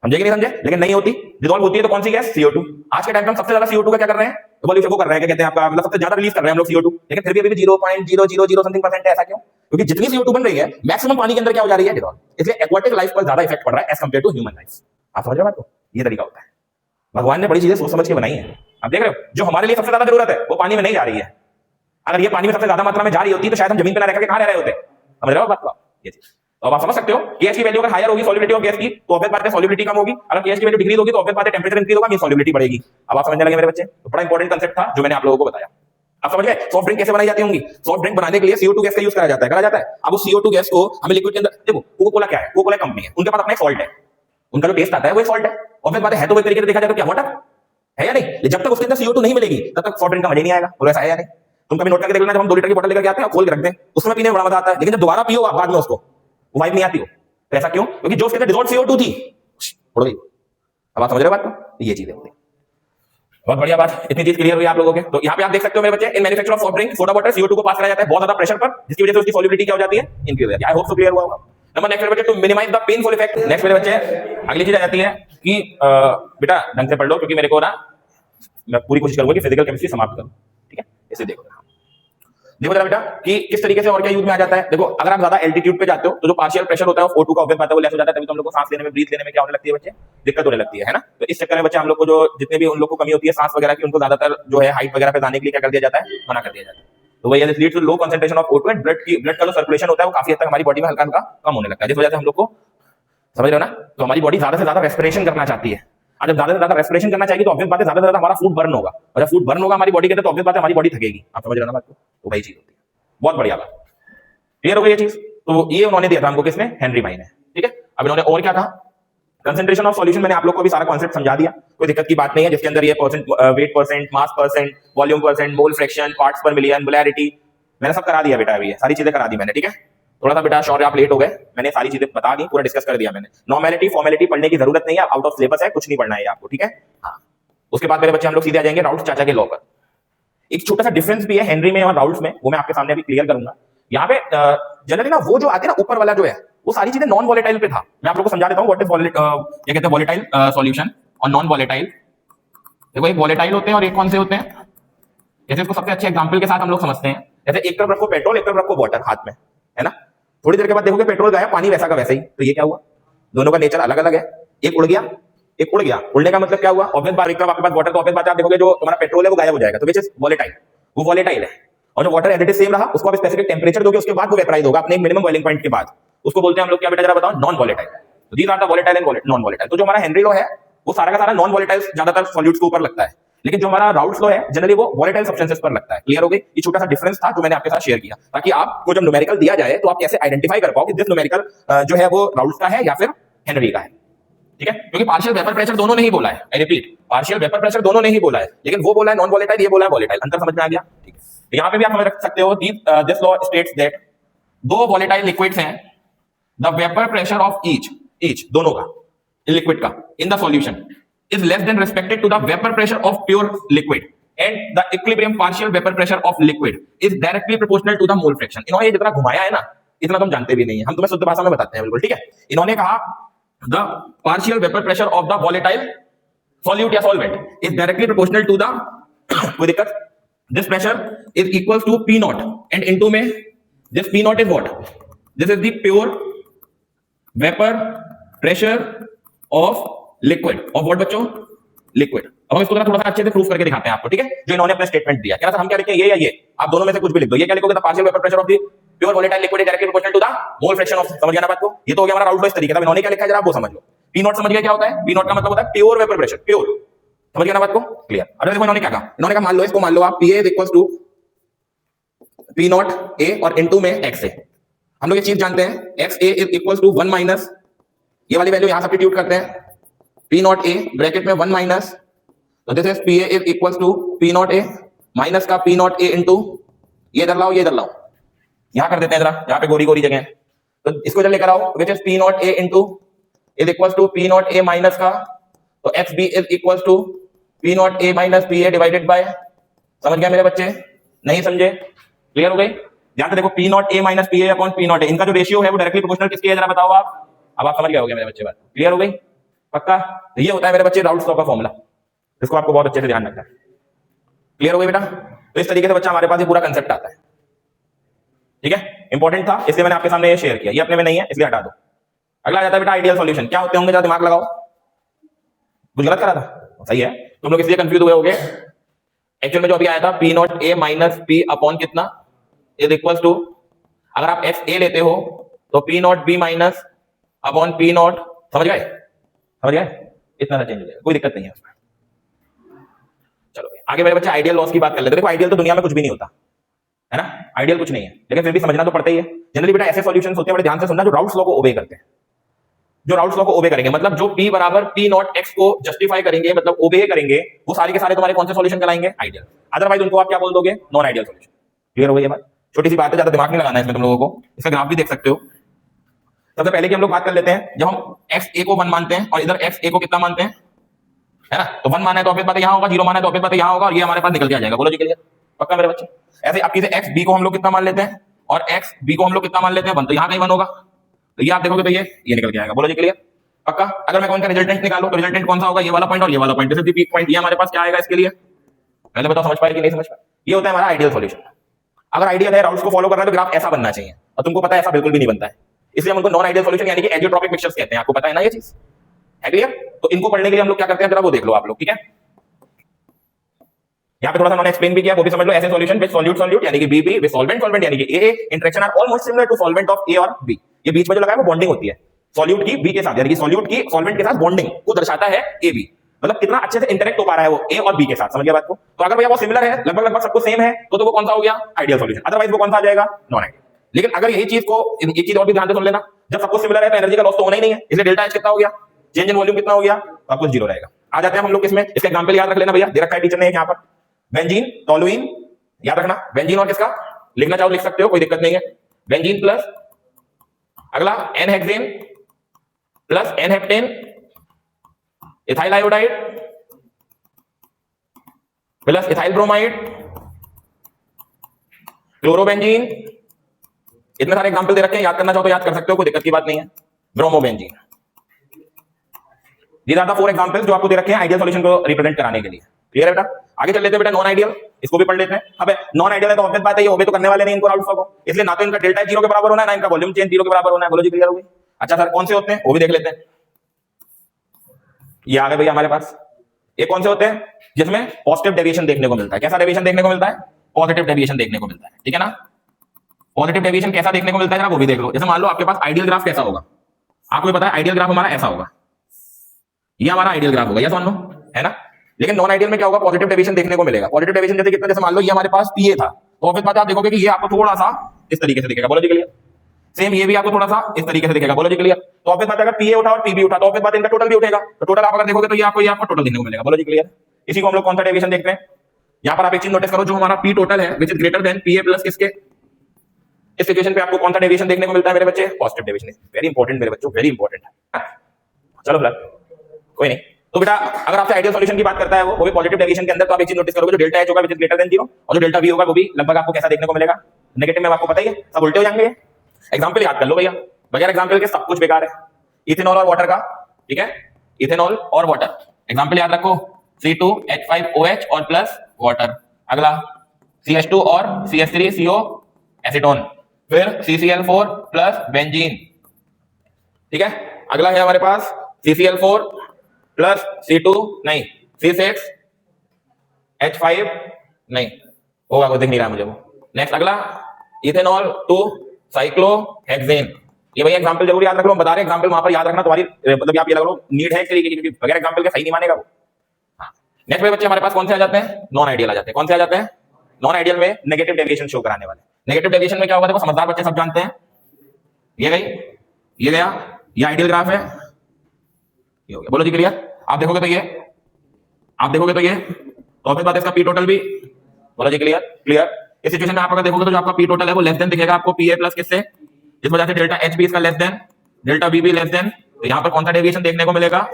समझे कि नहीं समझे, लेकिन नहीं होती, डिसॉल्व होती है तो कौन सी गैस, CO2। आज के टाइम पे हम सबसे ज्यादा CO2 का क्या कर रहे हैं, इवोल्यूशन को कर रहे हैं, क्या कहते हैं आपका, मतलब सबसे ज्यादा रिलीज कर रहे हैं हम लोग CO2, लेकिन फिर भी अभी भी 0.000 समथिंग % है। ऐसा क्यों, क्योंकि जितनी CO2 बन रही है मैक्सिमम पानी के अंदर क्या हो जा रही है, डिसॉल्व। इसलिए एक्वाटिक लाइफ पर ज्यादा इफेक्ट पड़ रहा है as compare to human life. आप समझ रहे हो बात को, ये तरीका होता है। भगवान ने बड़ी चीजें सोच समझ के बनाई है। आप देख रहे हो जो हमारे लिए सबसे ज्यादा जरूरत है वो पानी में नहीं जा रही है। अगर ये पानी में सबसे ज्यादा मात्रा में जा रही होती तो शायद हम जमीन पर ना रह करके कहां रह रहे होते। समझ रहे हो बात को, ये चीज तो आप समझ सकते हो। केएच की वैल्यू अगर हायर होगी सॉल्युबिलिटी ऑफ गैस की तो ऑब्वियस बात है सॉल्युबिलिटी कम होगी, अगर केएच की वैल्यू डिक्रीज होगी तो ऑब्वियस बात है टेंपरेचर इंक्रीज होगा, मींस सॉल्युबिलिटी बढ़ेगी। अब आप समझने लगे मेरे बच्चे, तो बड़ा इंपॉर्टेंट कांसेप्ट था जो मैंने आप लोगों को बताया। आप समझ गए सॉफ्ट ड्रिंक कैसे बनाई जाती होंगी। सॉफ्ट ड्रिंक बनाने के लिए CO2 गैस का यूज करा जाता है। अब उस CO2 गैस को हमें लिक्विड के अंदर, देखो कोका कोला क्या है, कोका कोला कंपनी है, उनके पास अपना एक सॉल्ट है, उनका जो टेस्ट आता है वो सॉल्ट है। ऑब्वियस बात है तो वो एक तरीके से देखा जाए तो क्या वाटर है या नहीं। जब तक उसके अंदर CO2 नहीं मिलेगी तब तक सॉफ्ट ड्रिंक का मजा नहीं आएगा। बोलो ऐसा है या नहीं। तुम कभी नोट करके देख लेना, जब हम 2 लीटर की बोतल लेकर आते हैं खोल के रख दें उसमें पीने में बड़ा मजा आता है, लेकिन जब दोबारा पियो आप बाद में उसको वो वाइब नहीं आती हो। तो ऐसा क्यों, क्योंकि जो उसके अंदर डिसॉल्व CO2 थी उड़ गई। अब आप समझ रहे हो बात को, ये चीजें होती है। बहुत बढ़िया बात, इतनी चीज क्लियर हुई आप लोगों के। तो यहाँ पे आप देख सकते हो मेरे बच्चे, इन manufacture of soft drink soda water CO2 को पास कराया जाता है बहुत ज्यादा प्रेशर पर, जिसकी वजह से उसकी सॉल्युबिलिटी क्या हो जाती है, इंक्रीज हो जाती है। आई होप सो क्लियर हुआ होगा। नंबर नेक्स्ट मेरे बच्चे, to minimise the painful effect. Next मेरे बच्चे अगली चीज आ जाती है कि बेटा ढंग से पढ़ लो, क्योंकि मेरे को ना मैं पूरी कोशिश करूंगा कि फिजिकल केमिस्ट्री समाप्त करूं, ठीक है। इसे देखो जरा बेटा कि किस तरीके से और क्या यूज में आ जाता है। देखो अगर आप ज्यादा एल्टीट्यूड पे जाते हो तो जो पार्शियल प्रेशर होता है वो O2 का ऑब्वियस बात है वो लेस हो जाता है, तभी तो हम लोग को सांस लेने में, ब्रीथ लेने में क्या होने लगती है बच्चे, दिक्कत होने लगती है ना। तो इस चक्कर में बच्चे हम लोग को जो जितने भी उन लोग को कमी होती है सांस वगैरह की, उनको ज्यादातर जो है हाइट वगैरह पे जाने के लिए क्या कर दिया जाता है, मना कर दिया जाता है। तो वही lead to low concentration of O2 and blood का जो सर्कुलेशन होता है वो काफी हद तक हमारी बॉडी में हल्का हल्का कम होने लगता है, जिस वजह से हम लोग को, समझ रहे हो ना, तो हमारी बॉडी ज्यादा से ज्यादा रेस्पिरेशन करना चाहती है। और जब ज्यादा से ज्यादा रेस्पिरेशन करना चाहिए तो ऑब्वियस बात है ज्यादा से ज्यादा हमारा फूड बर्न होगा, और जब फूड बर्न होगा हमारी बॉडी के तो ऑब्वियस बात है हमारी बॉडी थकेगी। आप समझ रहे हो ना बात को, तो वही चीज होती है। बहुत बढ़िया बात, क्लियर हो गई ये चीज। तो ये उन्होंने दिया था हमको, किसने, हेनरी भाई ने, ठीक है। अब इन्होंने और क्या कहा, कंसंट्रेशन ऑफ सॉल्यूशन, मैंने आप लोग को भी सारा कॉन्सेप्ट समझा दिया, कोई दिक्कत की बात नहीं है। जिसके अंदर ये परसेंट, वेट परसेंट, मास percent, volume percent, mole fraction, parts पर मिलियन, मोलैरिटी, मैंने सब करा दिया बेटा, अभी सारी चीजें करा दी मैंने, ठीक है। थोड़ा सा बेटा शॉर्ट आप लेट हो गए, मैंने सारी चीजें बता दी, पूरा डिस्कस कर दिया मैंने। नॉर्मेलिटी फॉर्मेलिटी पढ़ने की जरूरत नहीं है, आउट ऑफ सिलेबस है, कुछ नहीं पढ़ना है आपको, ठीक है। हाँ, उसके बाद मेरे बच्चे हम लोग सीधे आ जाएंगे राउल्ट चाचा के लॉ पर। एक छोटा सा डिफरेंस भी है हेनरी में और राउल्ट में, वो मैं आपके सामने अभी क्लियर करूंगा। यहाँ पे जनरली ना वो जो आते हैं ना ऊपर वाला जो है वो सारी चीजें नॉन वॉलेटाइल पे था। मैं आप लोगों को समझा देता हूँ व्हाट इज क्या कहते हैं वॉलेटाइल सॉल्यूशन और नॉन वॉलेटाइल। देखो एक वॉलेटाइल होते हैं और एक कौन से होते हैं, जैसे इसको सबसे अच्छे एग्जांपल के साथ हम लोग समझते हैं। जैसे एक तरफ रखो पेट्रोल, एक तरफ रखो वाटर हाथ में, है ना। थोड़ी देर के बाद देखोगे पेट्रोल गया, पानी वैसा का वैसा ही। तो ये क्या हुआ, दोनों का नेचर अलग अलग है। एक उड़ गया, एक उड़ गया। उड़ने का मतलब क्या हुआ, ऑब्वियस बात, एक तरफ आपके पास वाटर, तो ऑब्वियस बात आप देखोगे जो तुम्हारा पेट्रोल है वो गायब हो जाएगा, तो विच इज वॉलेटाइल, वो वॉलेटाइल है। और जो water as it is same रहा, उसको आप स्पेसिफिक टेंपरेचर दोगे, उसके बाद वो वेपराइज होगा अपने मिनिमम बॉइलिंग पॉइंट के बाद। उसको बोलते हैं हम लोग क्या बेटा, जरा बताओ, नॉन वॉलेटाइल। तो these are the volatile and non volatile. तो जो हमारा हेनरी लॉ है वो सारा का सारा नॉन वॉलेटाइल ज्यादातर सॉल्यूट्स के ऊपर लगता है, लेकिन जो हमारा राउल्ट्स लॉ है जनरली वो वॉलेटाइल सब्सटेंसेस पर लगता है। क्लियर हो गई, ये छोटा सा डिफरेंस था जो मैंने आपके साथ शेयर किया, ताकि आपको जब न्यूमेरिकल दिया जाए तो आप कैसे आइडेंटिफाई कर पाओ कि दिस न्यूमेरिकल जो है वो राउल्ट्स का है या फिर हेनरी का है, ठीक है। क्योंकि पार्शियल वेपर प्रेशर दोनों ने ही बोला है, I repeat, partial vapour pressure दोनों ने ही बोला है, लेकिन वो बोला है नॉन वॉलेटाइल, ये बोला है वॉलेटाइल। अंतर समझ में आ गया, ठीक है। यहां पे भी आप समझ रख सकते हो, दिस लॉ स्टेट्स दैट दो वॉलेटाइल लिक्विड्स हैं, the vapour pressure of each दोनों का, लिक्विड का, इन the solution is less than respected to the vapor pressure of pure liquid and the equilibrium partial vapor pressure of liquid is directly proportional to the mole fraction। इन्होंने ये जितना घुमाया है ना, इतना तुम जानते भी नहीं है, हम तुम्हें शुद्ध भाषा में बताते हैं, बिल्कुल ठीक है। इन्होंने कहा the partial vapor pressure of the volatile solute या solvent is directly proportional to the कोई दिक्कत, this pressure is equals to P naught and into में this P naught is what, this is the pure vapor pressure of liquid और what बच्चों, liquid. अब हम इसको थोड़ा सा अच्छे से प्रूफ करके दिखाते हैं आपको, ठीक है। जो इन्होंने अपना स्टेटमेंट दिया, क्या हम क्या लिखें, ये या ये, आप दोनों में से कुछ भी लिख दो। ये क्या लिखोगे, the partial vapour pressure of the pure volatile liquid is directly proportional to the mole fraction of, समझ गया ना बात को। ये तो हो गया हमारा राउल्ट लॉ इस तरीके का। इन्होंने क्या लिखा है जरा आप वो समझ लो। पी नॉट समझ गया क्या होता है, पी नॉट का मतलब होता है प्योर वेपर प्रेशर, प्योर, समझ गया ना बात को, क्लियर। अब देखो इन्होंने क्या कहा, इन्होंने कहा मान लो, इसको मान लो आप P is equals to P nought A और इनटू में एक्स ए। हम लोग ये चीज जानते हैं, X A is equals to 1 minus ये वाली वैल्यू यहां सब्स्टिट्यूट करते हैं, P नॉट ए ब्रैकेट में 1 माइनस, तो this is P A is equals to P nought A minus का P नॉट ए इनटू ये इधर लाओ, ये इधर लाओ, यहां कर देते हैं जरा, जहां पे गोरी गोरी जगह है, तो इसको इधर लेकर आओ, which is P nought A into is equal to P nought A minus का, तो X B is equal to P nought A minus P A divided by, समझ गया मेरे बच्चे? नहीं समझे? क्लियर हो गई? ध्यान से देखो, P nought A minus P A upon P nought ए, इनका जो रेशियो है वो डायरेक्टली प्रोपोर्शनल किसकी है, जरा बताओ आप। अब आप समझ गए होगे मेरे बच्चे बात, क्लियर हो गई? पक्का? तो ये होता है मेरे बच्चे राउल्ट्स लॉ का फॉर्मूला, इसको आपको बहुत अच्छे से ध्यान रखना है। क्लियर हो गई बेटा? तो इस तरीके से बच्चा हमारे पास ये पूरा कंसेप्ट आता है, ठीक है? इंपॉर्टेंट था इसलिए मैंने आपके सामने ये शेयर किया, ये अपने में नहीं है इसलिए हटा दो। अगला आ जाता है बेटा आइडियल सॉल्यूशन। क्या होते होंगे, जरा दिमाग लगाओ। कुछ गलत करा था? सही है, तुम लोग इसलिए कंफ्यूज हुए होगे। एक्चुअल में जो अभी आया था P nought A minus P upon कितना इज इक्वल टू, अगर आप एक्स ए लेते हो तो P not be minus upon P not, समझ गए? समझ गए? इतना सा चेंज हो जाएगा, कोई दिक्कत नहीं है उसमें। चलो आगे मेरे बच्चे आइडियल लॉस की बात कर लेते हैं। देखो आइडियल तो दुनिया में कुछ भी नहीं होता है ना, आइडियल कुछ नहीं है, लेकिन फिर भी समझना तो पड़ता ही है। जनरली बेटा ऐसे सॉल्यूशंस होते हैं, बड़े ध्यान से सुनना, जो राउल्ट्स लॉ को ओबे करते हैं, जो राउल्ट्स लॉ को ओबे करेंगे, मतलब जो p बराबर p नॉट x को जस्टिफाई करेंगे, मतलब ओबे करेंगे, वो सारे के सारे तुम्हारे कौन से सॉल्यूशन कहलाएंगे? आइडियल। अदरवाइज उनको आप क्या बोल दोगे? Non ideal solution. क्लियर हो गई ये बात? छोटी सी बात है, ज्यादा दिमाग नहीं लगाना है इसमें तुम लोगों को। इसका ग्राफ भी देख सकते हो। सबसे पहले की हम लोग बात कर लेते हैं, जब हम एक्स ए को 1 मानते हैं और इधर एक्स ए को कितना मानते हैं, है ना, तो 1 माना है तो ऑब्वियस बात है यहाँ होगा, 0 माना है तो ऑब्वियस बात है यहाँ होगा, और ये हमारे पास निकल के आ जाएगा। बोलो जी क्लियर? पक्का मेरे बच्चे? ऐसे अब किसी एक्स बी को हम लोग कितना मान लेते हैं और एक्स बी को हम लोग कितना मान लेते हैं? 1, तो यहाँ कहीं 1 होगा, तो ये आप देखोगे तो ये निकल के आएगा। बोलो जी क्लियर? पक्का? अगर मैं कौन का रिजल्टेंट निकालूं तो रिजल्टेंट कौन सा होगा? ये वाला पॉइंट और ये वाला पॉइंट, जैसे पीक पॉइंट, ये हमारे पास क्या आएगा इसके लिए? पहले बताओ समझ पाए कि नहीं समझ पाए? ये होता है हमारा आइडियल सॉल्यूशन। अगर आइडियल है, राउल्ट्स को फॉलो कर रहा है, तो ग्राफ ऐसा बनना चाहिए, और तुमको पता है ऐसा बिल्कुल भी नहीं बनता है, इसलिए हम उनको नॉन आइडियल सॉल्यूशन यानी कि एजियोट्रॉपिक मिक्सचर्स कहते हैं। आपको पता है ना ये चीज? है क्लियर? तो इनको पढ़ने के लिए हम लोग क्या करते हैं, जरा वो देख लो आप लोग, ठीक है? यहाँ पे थोड़ा सा मैंने एक्सप्लेन भी किया, वो भी समझ लो। ऐसे सॉल्यूशन विद सॉल्यूट सॉल्यूट यानी कि B B, with solvent solvent यानी कि A, interaction are almost similar to solvent of A और बी। ये बीच में जो लगा है वो बॉन्डिंग होती है सॉल्यूट की बी के साथ, यानी कि सॉल्यूट की सॉल्वेंट के साथ बॉन्डिंग को दर्शाता है ए बी, मतलब कितना अच्छे से इंटरेक्ट हो पा रहा है वो ए और बी के साथ। समझ गया बात को? तो अगर भैया वो सिमिलर है, लगभग लगभग सबको सेम है, तो वो कौन सा हो गया? Ideal solution. अदरवाइज वो कौन सा आ जाएगा? Non ideal. लेकिन अगर यही चीज को, एक चीज और भी ध्यान से सुन लेना, जब सबको सिमिलर है तो एनर्जी का लॉस तो होना ही नहीं है, इसलिए डेल्टा एच कितना हो गया? चेंज इन वॉल्यूम कितना हो गया? तो आपको 0 रहेगा। आ जाते हैं हम लोग किसमें, इसका एग्जांपल याद रख लेना भैया, दे रखा है टीचर ने यहाँ पर, बेंजीन टोलुइन, याद रखना। बेंजीन और किसका लिखना चाहो लिख सकते हो, कोई दिक्कत नहीं है। बेंजीन प्लस अगला n hexane plus n heptane, ethyl iodide plus ethyl bromide, chlorobenzene. इतने सारे एग्जांपल दे रखे हैं, याद करना चाहो तो याद कर सकते हो, कोई दिक्कत की बात नहीं है। ब्रोमोबेंजीन। ये ज्यादा 4 एग्जांपल्स जो आपको दे रखे हैं आइडियल सॉल्यूशन को रिप्रेजेंट कराने के लिए। क्लियर है बेटा? आगे चल लेते हैं बेटा नॉन आइडियल, इसको भी पढ़ लेते हैं। अब नॉन आइडियल है तो ऑब्वियस बात है ये ओबे तो करने वाले नहीं इनको राउल्ट्स लॉ को, इसलिए ना तो इनका डेल्टा 0 के बराबर होना है, ना इनका वॉल्यूम चेंज 0 के बराबर होना है। बोलो जी क्लियर हो गई? अच्छा सर कौन से होते हैं वो भी देख लेते हैं। ये आ गए भैया हमारे पास। ये कौन से होते हैं? जिसमें पॉजिटिव डेविएशन देखने को मिलता है। कैसा डेविएशन देखने को मिलता है? पॉजिटिव डेविएशन देखने को मिलता है, ठीक है ना? पॉजिटिव डेविएशन कैसा देखने को मिलता है जरा वो भी देख लो। जैसे मान लो आपके पास आइडियल ग्राफ कैसा होगा, आपको पता है आइडियल ग्राफ हमारा ऐसा होगा, ये हमारा आइडियल ग्राफ होगा, यस मान लो, है ना? लेकिन नॉन आइडियल में क्या होगा? पॉजिटिव डेविएशन देखने को मिलेगा। पॉजिटिव डेविएशन जैसे कितना, जैसे मान लो ये हमारे पास पीए था, तो ऑब्वियस बात है आप देखोगे कि ये आपको थोड़ा सा इस तरीके से दिखेगा। बोलो जी क्लियर? सेम ये भी आपको थोड़ा सा इस तरीके से दिखेगा। बोलो जी क्लियर? तो ऑब्वियस बात है अगर पीए उठा और पीबी उठा तो ऑब्वियस बात इनका टोटल भी उठेगा, तो टोटल आप अगर देखोगे तो ये आपको टोटल देखने को मिलेगा। बोलो जी क्लियर? इसी को हम लोग कौन सा डेविएशन देखते हैं? यहाँ पर आप एक चीज नोटिस करो, जो हमारा पी टोटल है which is greater than PA plus किसके, इस सिचुएशन पे आपको कौन सा डेविएशन देखने को मिलता है मेरे बच्चे? Positive deviation. वेरी इंपॉर्टेंट मेरे बच्चों, वेरी इंपॉर्टेंट। चलो फिलहाल कोई नहीं। तो बेटा अगर आपसे आइडियल सॉल्यूशन की बात करता है वो भी पॉजिटिव डेविएशन के अंदर, तो आप एक चीज नोटिस करोगे, जो डेल्टा एच होगा विच इज ग्रेटर देन 0 और जो डेल्टा वी होगा वो भी लगभग आपको कैसा देखने को मिलेगा? नेगेटिव में। आपको पता ही है सब उल्टे हो जाएंगे। एग्जांपल याद कर लो भैया, बगैर एग्जांपल के सब कुछ बेकार है। इथेनॉल और वाटर का, ठीक है? इथेनॉल और वाटर एग्जांपल याद रखो, C2H5OH और प्लस वाटर। अगला CH2 और CH3CO एसीटोन, फिर CCl4 प्लस बेंजीन, ठीक है? अगला है हमारे पास CCl4 प्लस C2 नहीं C6H5 नहीं होगा, कुछ दिख नहीं रहा मुझे वो। नेक्स्ट अगला इथेनॉल 2 साइक्लोहेक्सेन। ये भैया एग्जांपल जरूर याद रख लो, बता रहे एग्जांपल वहां पर याद रखना तुम्हारी, मतलब आप ये लग लो नीड है इसके लिए, क्योंकि बगैर एग्जांपल के सही नहीं मानेगा वो। नेक्स्ट भाई बच्चे हमारे पास कौन से आ जाते हैं? नॉन आइडियल आ जाते हैं। कौन से आ जाते हैं? नॉन आइडियल में नेगेटिव डेविएशन शो कराने वाले। नेगेटिव डेविएशन में क्या होगा? देखो समझदार बच्चे सब जानते हैं, ये गई, ये गया, ये आइडियल ग्राफ है, ये हो गया। बोलो जी क्लियर? आप देखोगे तो ये, आप देखोगे तो ये, तो ऑब्वियस बात है इसका पी टोटल भी। बोलो जी क्लियर? क्लियर? इस सिचुएशन में आप अगर देखोगे तो जो आपका पी टोटल है वो लेस देन दिखेगा आपको पीए प्लस किससे, इस वजह से डेल्टा एच भी इसका लेस देन, डेल्टा बी भी लेस देन। तो यहाँ पर कौन सा डेविएशन देखने को मिलेगा?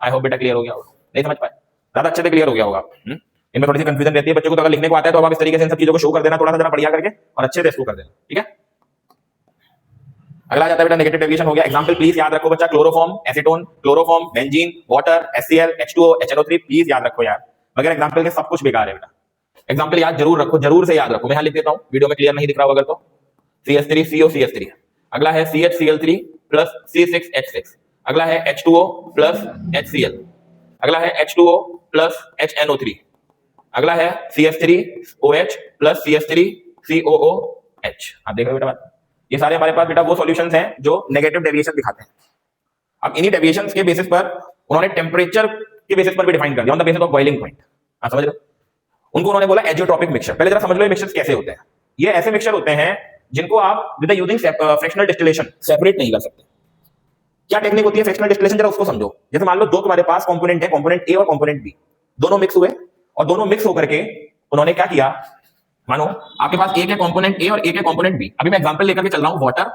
आई होप बेटा क्लियर हो गया होगा, नहीं समझ पाए, ज्यादा अच्छे से क्लियर हो गया होगा। इनमें थोड़ी सी कंफ्यूजन रहती है बच्चों को, तो अगर लिखने को आता है तो आप इस तरीके से इन सब चीजों को शो कर देना, थोड़ा सा जरा बढ़िया करके और अच्छे से इसको कर देना, ठीक है। अगला जाता है बेटा नेगेटिव डेविएशन हो गया। एग्जांपल प्लीज याद रखो बच्चा, chloroform, acetone, chloroform, benzene, water, HCl, H2O, HNO3, please याद रखो यार, बगैर एग्जांपल के सब कुछ बेकार है बेटा। एग्जांपल याद जरूर रखो, जरूर से याद रखो। मैं यहां लिख देता हूं, वीडियो में क्लियर नहीं दिख रहा होगा तो CH3COCH3, अगला है CHCl3 प्लस C6H6, अगला है H2O प्लस HCl, अगला है H2O प्लस HNO3, अगला है CH3OH प्लस CH3COOH। आप देख रहे हो बेटा बात, ये सारे हमारे पास बेटा वो सॉल्यूशंस हैं जो नेगेटिव डेविएशन दिखाते हैं। अब इन्हीं डेविएशंस के बेसिस पर उन्होंने टेम्परेचर के बेसिस पर भी डिफाइन कर दिया, on the basis of boiling point. आप समझ रहे हो, उनको उन्होंने बोला एजियोट्रॉपिक मिक्सचर। पहले जरा समझ लो ये मिक्सचर्स कैसे होते हैं। ये ऐसे मिक्सचर होते हैं जिनको आप with using fractional distillation separate नहीं कर सकते। क्या टेक्निक होती है फ्रैक्शनल डिस्टिलेशन, जरा उसको समझो। जैसे मान लो दो तुम्हारे पास कंपोनेंट है, कंपोनेंट ए और कंपोनेंट बी, दोनों मिक्स हुए और दोनों मिक्स होकर के उन्होंने क्या किया, मानो आपके पास एक है कंपोनेंट ए और एक है कंपोनेंट बी। अभी मैं एग्जांपल लेकर के चल रहा हूं, वाटर,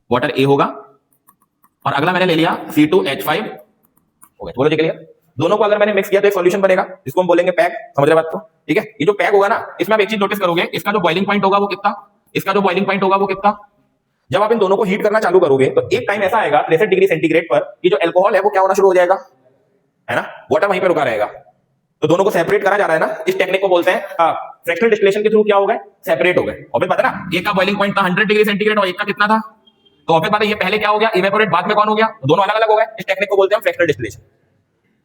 वाटर ए होगा और अगला मैंने ले लिया C2H5 हो गया। बोलो जी क्लियर। दोनों को अगर मैंने मिक्स किया तो एक सॉल्यूशन बनेगा, इसको हम बोलेंगे पैक। समझ रहे बात को, ठीक है। ये जो पैक होगा ना, इसमें आप एक चीज नोटिस करोगे, इसका जो बॉइलिंग पॉइंट होगा वो कितना, इसका जो बॉइलिंग पॉइंट होगा वो कितना। जब आप इन दोनों को हीट करना चालू करोगे तो एक टाइम ऐसा आएगा 63 डिग्री सेंटीग्रेड पर कि जो अल्कोहल है वो क्या होना शुरू हो जाएगा, है ना, वाटर वहीं पे रुका रहेगा। तो दोनों को सेपरेट करा जा रहा है ना, इस टेक्निक को बोलते हैं फ्रैक्शनल डिस्टिलेशन के थ्रू क्या हो गए, सेपरेट हो गए। और फिर पता ना, एक का बॉइलिंग पॉइंट था 100 डिग्री सेंटीग्रेड और एक का कितना था, तो ऑब्वियस बात है ये पहले क्या हो गया, इवेपोरेट, बाद में कौन हो गया, दोनों अलग अलग हो गए। इस टेक्निक को बोलते हैं फ्रैक्शनल डिस्टिलेशन।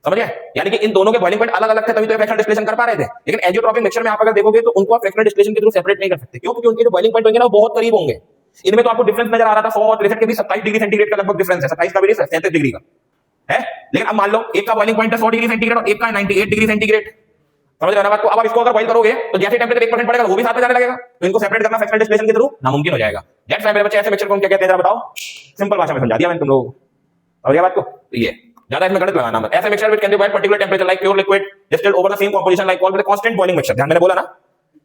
समझ गए, यानी कि इन दोनों के बॉइलिंग पॉइंट अलग अलग थे तभी तो फ्रैक्शनल डिस्टिलेशन कर पा रहे थे। लेकिन एजियोट्रॉपिक मिक्सचर में आप अगर देखोगे तो उनको आप फ्रैक्शनल डिस्टिलेशन के थ्रू सेपरेट नहीं कर सकते। क्यों? क्योंकि उनके जो बॉइलिंग पॉइंट होंगे ना वो बहुत करीब होंगे। इनमें तो आपको डिफरेंस नजर आ रहा था 100 और 63 के बीच 27 डिग्री सेंटीग्रेड का लगभग डिफरेंस है, 27 का भी 37 डिग्री का है। लेकिन अब मान लो एक का बॉइलिंग पॉइंट है 100 डिग्री सेंटीग्रेड और एक का 98 डिग्री सेंटीग्रेड। समझ रहे हो ना बात को। अब आप इसको अगर बॉइल करोगे तो जैसे टेंपरेचर 1% बढ़ेगा वो भी साथ में जाने लगेगा, तो इनको सेपरेट करना फ्रैक्शनल डिस्टिलेशन के थ्रू नामुमकिन हो जाएगा। दैट्स व्हाई मेरे बच्चे ऐसे मिक्सचर को क्या कहते हैं जरा बताओ, सिंपल भाषा में समझा दिया मैंने तुम लोगों को। समझ गया बात को, ये ज्यादा इसमें गणित लगाना मत। ऐसे mixture which can be boiled particular temperature like pure liquid distilled over the same composition like called constant boiling mixture. ध्यान मैंने बोला ना,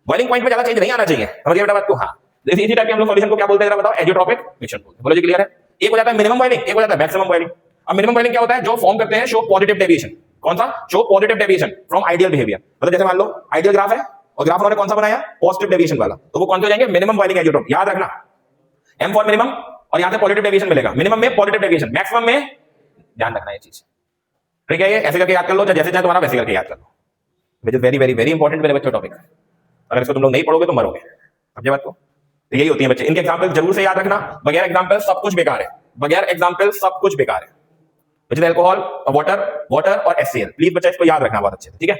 बॉइलिंग पॉइंट में ज्यादा चेंज नहीं आना चाहिए। समझ गए बेटा बात को। हां, इसी टाइप के हम लोग सॉल्यूशन को क्या बोलते हैं जरा बताओ, एजियोट्रॉपिक मिक्सचर बोलते हैं। बोलो जी क्लियर है। एक हो जाता है मिनिमम बॉइलिंग, एक हो जाता है मैक्सिमम बॉइलिंग। अब मिनिमम बॉइलिंग क्या होता है, जो फॉर्म करते हैं शो पॉजिटिव डेविएशन। कौन सा? Show positive deviation from ideal behaviour. मतलब जैसे मान लो आइडियल ग्राफ है और ग्राफ उन्होंने कौन सा बनाया, पॉजिटिव डेविएशन वाला, तो वो कौन से हो जाएंगे, मिनिमम बॉइलिंग एजियोट्रॉपिक। याद रखना, एम फॉर मिनिमम और यहां से पॉजिटिव डेविएशन मिलेगा। मिनिमम में पॉजिटिव डेविएशन, मैक्सिमम में, ध्यान रखना ये चीज, ठीक है। ये ऐसे करके याद कर लो, जैसे चाहे तुम्हारा वैसे करके याद कर लो, which is very very very important मेरे बच्चों टॉपिक। अगर इसको तुम लोग नहीं पढ़ोगे तो मरोगे। समझे बात को। तो यही होती है बच्चे, इनके एग्जांपल जरूर से याद रखना। बगैर एग्जांपल सब कुछ बेकार है, बगैर एग्जांपल सब कुछ बेकार है। Which is alcohol, water, water और HCl। प्लीज बच्चा इसको याद रखना बहुत अच्छे से, ठीक है।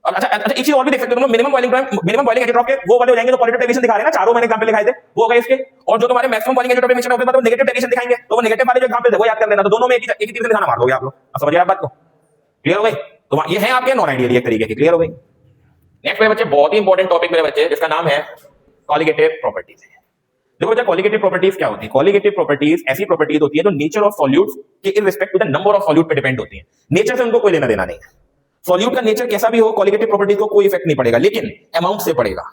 और अच्छा एक चीज और भी देख सकते हो तुम, मिनिमम बॉइलिंग एजियोट्रॉप के वो वाले हो जाएंगे जो पॉजिटिव डेविएशन दिखा रहे हैं ना, चारों मैंने एग्जांपल दिखाए थे वो हो गए इसके। और जो तुम्हारे मैक्सिमम बॉइलिंग एजियोट्रॉपिक मिक्सचर होते हैं मतलब नेगेटिव डेविएशन दिखाएंगे, तो वो नेगेटिव वाले जो एग्जांपल थे वो याद कर लेना। तो दोनों में एक ही तीर से निशाना मार दोगे आप लोग। समझ गए आप बात को, क्लियर हो गई। तो ये है आपके नॉन आइडियल एक तरीके की, क्लियर हो गई। नेक्स्ट मेरे बच्चे बहुत ही इंपॉर्टेंट टॉपिक मेरे बच्चे, जिसका नाम है कॉलिगेटिव प्रॉपर्टीज। देखो बच्चा कॉलिगेटिव प्रॉपर्टीज क्या होती है। कॉलिगेटिव प्रॉपर्टीज ऐसी प्रॉपर्टीज होती है जो नेचर ऑफ सॉल्यूट्स के in respect to the number of solute पे डिपेंड होती है। नेचर से उनको कोई लेना देना नहीं है। सॉल्यूट का नेचर कैसा भी हो, कॉलिगेटिव प्रॉपर्टीज को कोई इफेक्ट नहीं पड़ेगा, लेकिन अमाउंट से पड़ेगा।